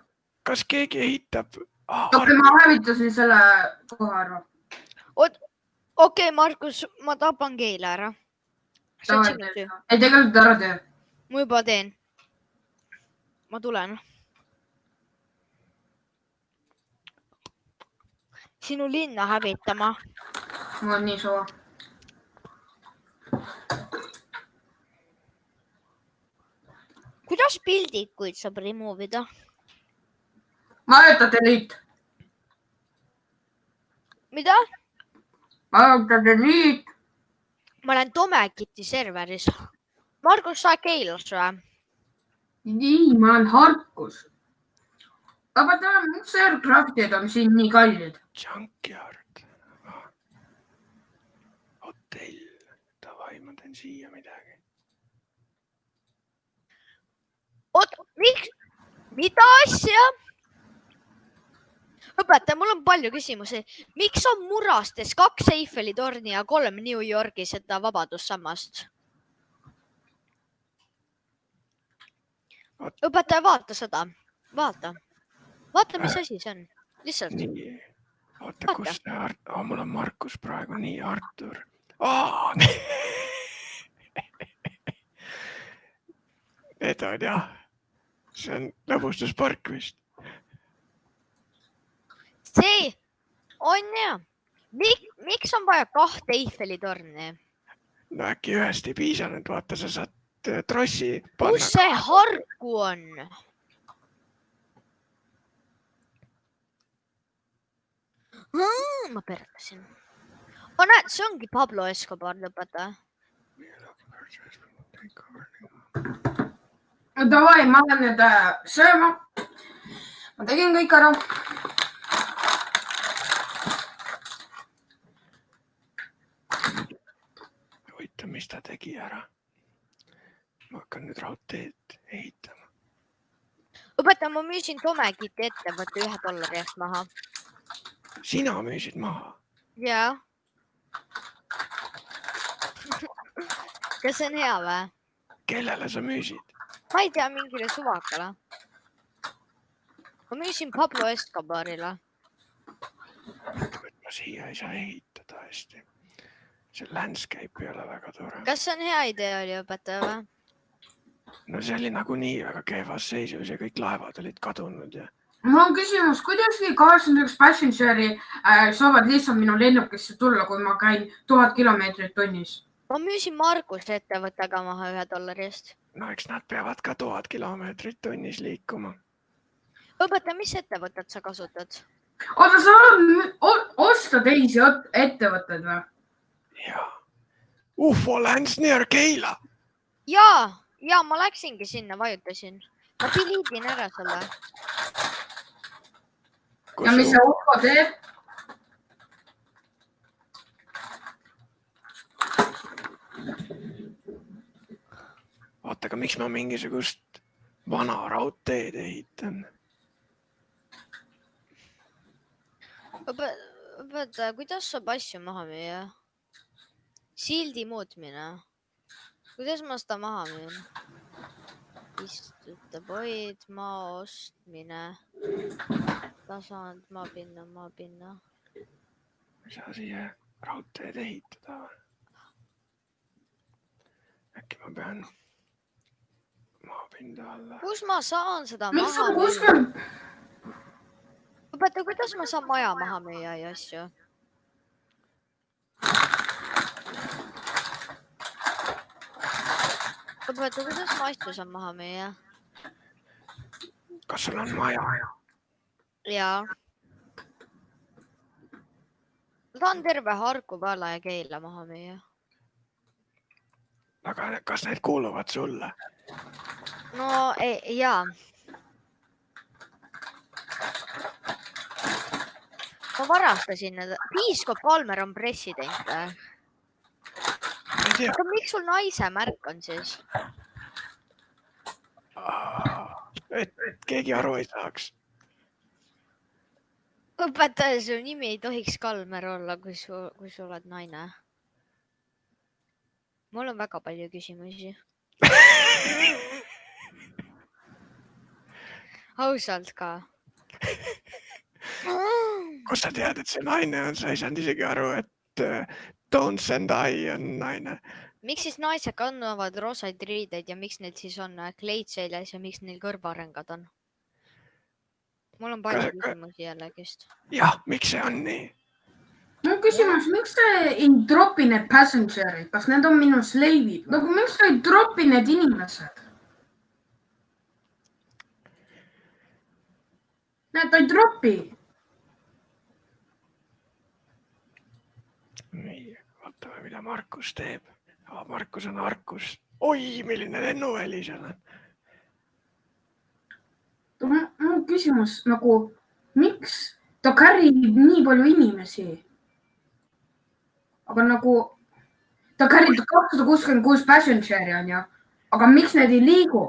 Kas keegi ehitab? Okei, ma hävitasin selle koha ära. Okei, Markus, ma tapan Keila ära. See on sinu töö. Ei, tegelikult ära tee. Ma juba teen. ma tulen. Sinu linna hävitama. Mul on nii suva. Kuidas pildikuid saab removida? Vajuta delete. Mida? Vajuta delete. Ma olen Tomekiti serveris. Margus, sa Keilas või? Nii, ma olen Harkus. Aga miks aircraftid on siin nii kallid? Junkyard. Hotell. Davai, ma teen siia midagi. Oot, miks? Mida asja? Õpetaja, mul on palju küsimusi. Miks on Murastes 2 Eiffeli torni ja 3 New Yorgi seda vabadussammast? Õpetaja, vaata seda. Vaata. Vaata, mis asi see on. Lihtsalt. Nii. Oota, Vaata. kus see mul on Markus praegu. Nii, Artur. Need on jah. See on lõbustuspark vist. See on ja. Miks on vaja 2 Eiffeli torni? No äkki ühest ei piisanud. Vaata, sa saad trossi panna. Kus see Harku on? Ma peretasin. Oh, näed, see ongi Pablo Escobar lõpetaja. No davai, ma lähen nüüd sööma. Ma tegin kõik ära. Huvitav, mis ta tegi ära. Ma hakkan nüüd raudteed ehitama. Õpetaja, ma müüsin Tomekiti ettevõtte $1 eest maha. Sina müüsid maha. Jaa. Kas see on hea või? Kellele sa müüsid? Ma ei tea, mingile suvakale. Ma müüsin Pablo Escobarile. Ma siia ei saa ehitada hästi. See landscape ei ole väga tore. Kas see on hea idee oli õpetaja või? No see oli nagunii väga kehvas seisus ja kõik laevad olid kadunud ja Mul on küsimus, kuidas 81 passengeri saavad lihtsalt minu lennukisse tulla, kui ma käin 1000 kilomeetrit tunnis? Ma müüsin Marguse ettevõttega maha $1 eest. no eks nad peavad ka 1000 kilomeetrit tunnis liikuma. Õpetaja, mis ettevõtet sa kasutad? Oota, sa oled osta teisi ettevõtted või? Ja UFO lands near Keila. Ja ma läksingi sinna, vajutasin. Ma delete'in ära selle. Ja mis see UFO teeb? Vaata, aga miks ma mingisugust vana raudteed ehitan? Õpetaja, kuidas saab asju maha müüa? Sildi muutmine. Kuidas ma seda maha müün? Istutab hoid, maa ostmine. Tasand, maapinna. Ei saa siia raudteed ehitada või? Äkki ma pean maapinda alla. Kus ma saan seda Miks maha on müüa? 60? Õpetaja, kuidas ma saan maja maha müüa ja asju? Õpetaja, kuidas ma asju saan maha müüa? Kas sul on maja? Jaa. Ma tahan terve Harku, Pala ja Keila maha müüa. Aga kas need kuuluvad sulle? No jaa. Ma varastasin need. Piiskop Palmer on president või? Ma ei tea. Aga miks sul naise märk on siis? Et keegi aru ei saaks. Õpetaja, su nimi ei tohiks Kalmer olla, kui sa oled naine. Mul on väga palju küsimusi. Ausalt ka. Kus sa tead, et see naine on? Sa ei saanud isegi aru, et Townsend I on naine. miks siis naised kannavad roosaid riideid ja miks neil siis on kleit seljas ja miks neil kõrvarõngad on? Mul on palju küsimusi jällegist. Jah, miks see on nii? Mul on küsimus, miks te ei dropi need passengerid? Kas need on minu sleivid? Nagu miks te ei dropi need inimesed? Näed, ta ei dropi. Nii, vaatame, mida Markus teeb. Markus on Arkus. Oi, milline lennuväli seal on. Mul on küsimus nagu, miks ta kärib nii palju inimesi? Aga nagu, ta kärib 266 passengeri on ju, aga miks need ei liigu?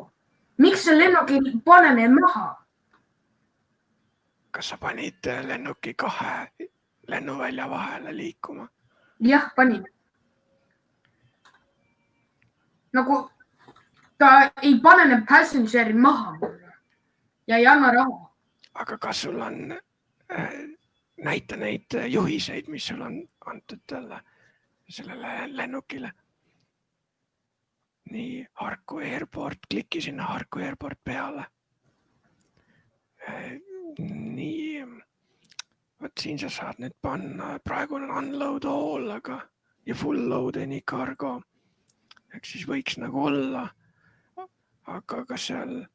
Miks see lennuk ei pane need maha? Kas sa panid lennuki 2 lennuvälja vahele liikuma? Jah, panin. Nagu ta ei pane need passengeri maha ja ei anna raha. Aga kas sul on näita neid juhiseid, mis sul on antud sellele lennukile? Nii, Harku Airport, kliki sinna Harku Airport peale. Nii, võt siin sa saad nüüd panna, praegu on unload all, ja full load any cargo. Ehk siis võiks nagu olla, aga kas seal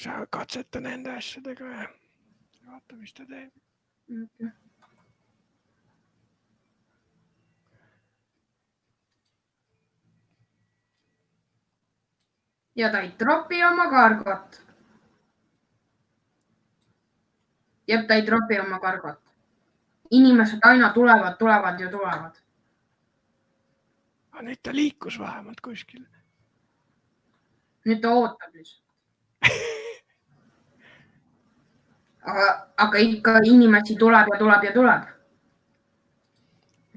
sa katseta nende asjadega ja vaata, mis ta teeb. Okay. Ja ta ei dropi oma kargot. Jep, ta ei dropi oma kargot. Inimesed aina tulevad ja tulevad. Aga nüüd ta liikus vähemalt kuskil. Nüüd ta ootab lihtsalt. Aga ikka inimesi tuleb.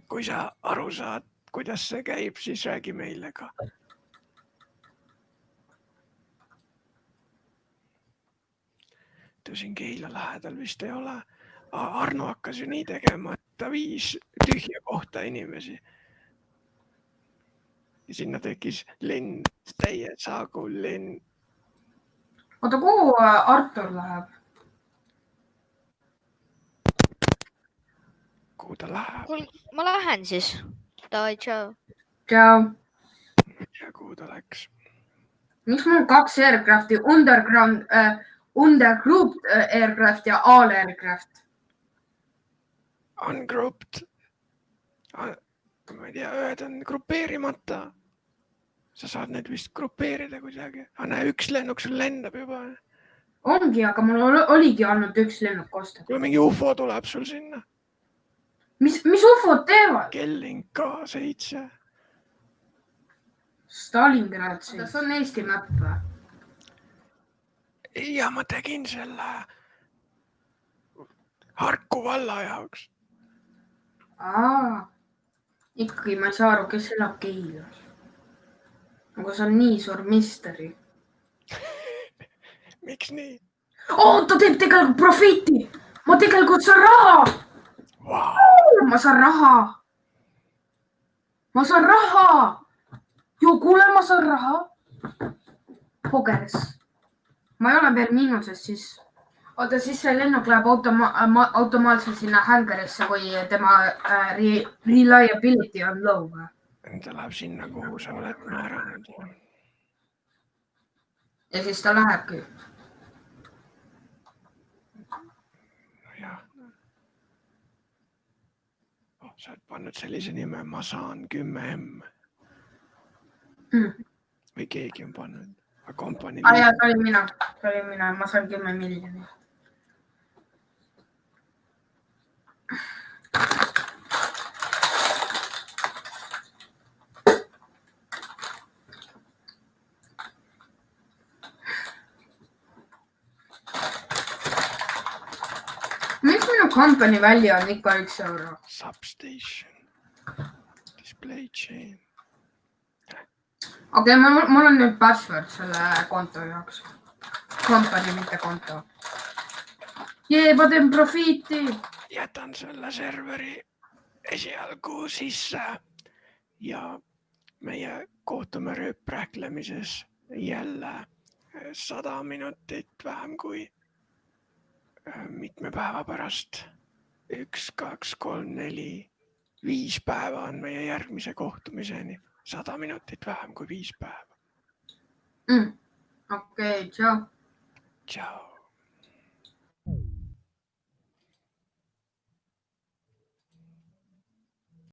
Kui sa aru saad, kuidas see käib, siis räägi meile ka. Siin Keila lähedal vist ei ole. Arno hakkas ju nii tegema, et ta viis tühja kohta inimesi. Ja sinna tekkis linn, täie saagu linn. Oota, kuhu Artur läheb? Kuhu ta läheb? Ma lähen siis. Davai, tšau. Tšau. Ja kuhu ta läks? Miks mul 2 aircrafti, undergrouped aircraft ja all aircraft? Ungrouped. Ma ei tea, ühed on grupeerimata. Sa saad need vist grupeerida kuidagi. Näe, üks lennuk sul lendab juba. Ongi, aga mul oligi ainult üks lennuk osta. Kui mingi UFO tuleb sul sinna. Mis UFO-d teevad? Kelling K7. Stalingrad siis. See on Eesti map või? Ja ma tegin selle Harku valla jaoks. Ikkagi ma ei saa aru, kes elab Keilas. Aga see on nii suur misteri. Miks nii? Ta teeb tegelikult profiiti. Ma tegelikult saan raha. Wow. Ma saan raha. Joo, kuule, ma saan raha. Pogeres. Ma ei ole veel miinuses siis. Oota, siis see lennuk läheb automaatselt sinna hängerisse, kui tema reliability on low. Ta läheb sinna, kuhu sa oled määranud. Ja siis ta lähebki. Jah. Sa oled pannud sellise nime, ma saan 10M. Või keegi on pannud. Kompanii. Jaa, ta oli mina. Ma saan 10 miljonit. Miks minu company välja on ikka 1 euro? Substation. Display chain. Okei, mul on nüüd password selle konto jaoks. Company, mitte konto. Jee, ma teen profiiti. jätan selle serveri esialgu sisse ja meie kohtume rööprähklemises jälle 100 minutit vähem kui mitme päeva pärast. 1, 2, 3, 4, 5 päeva on meie järgmise kohtumiseni. 100 minutit vähem kui 5 päeva. Okei, tšau. Tšau.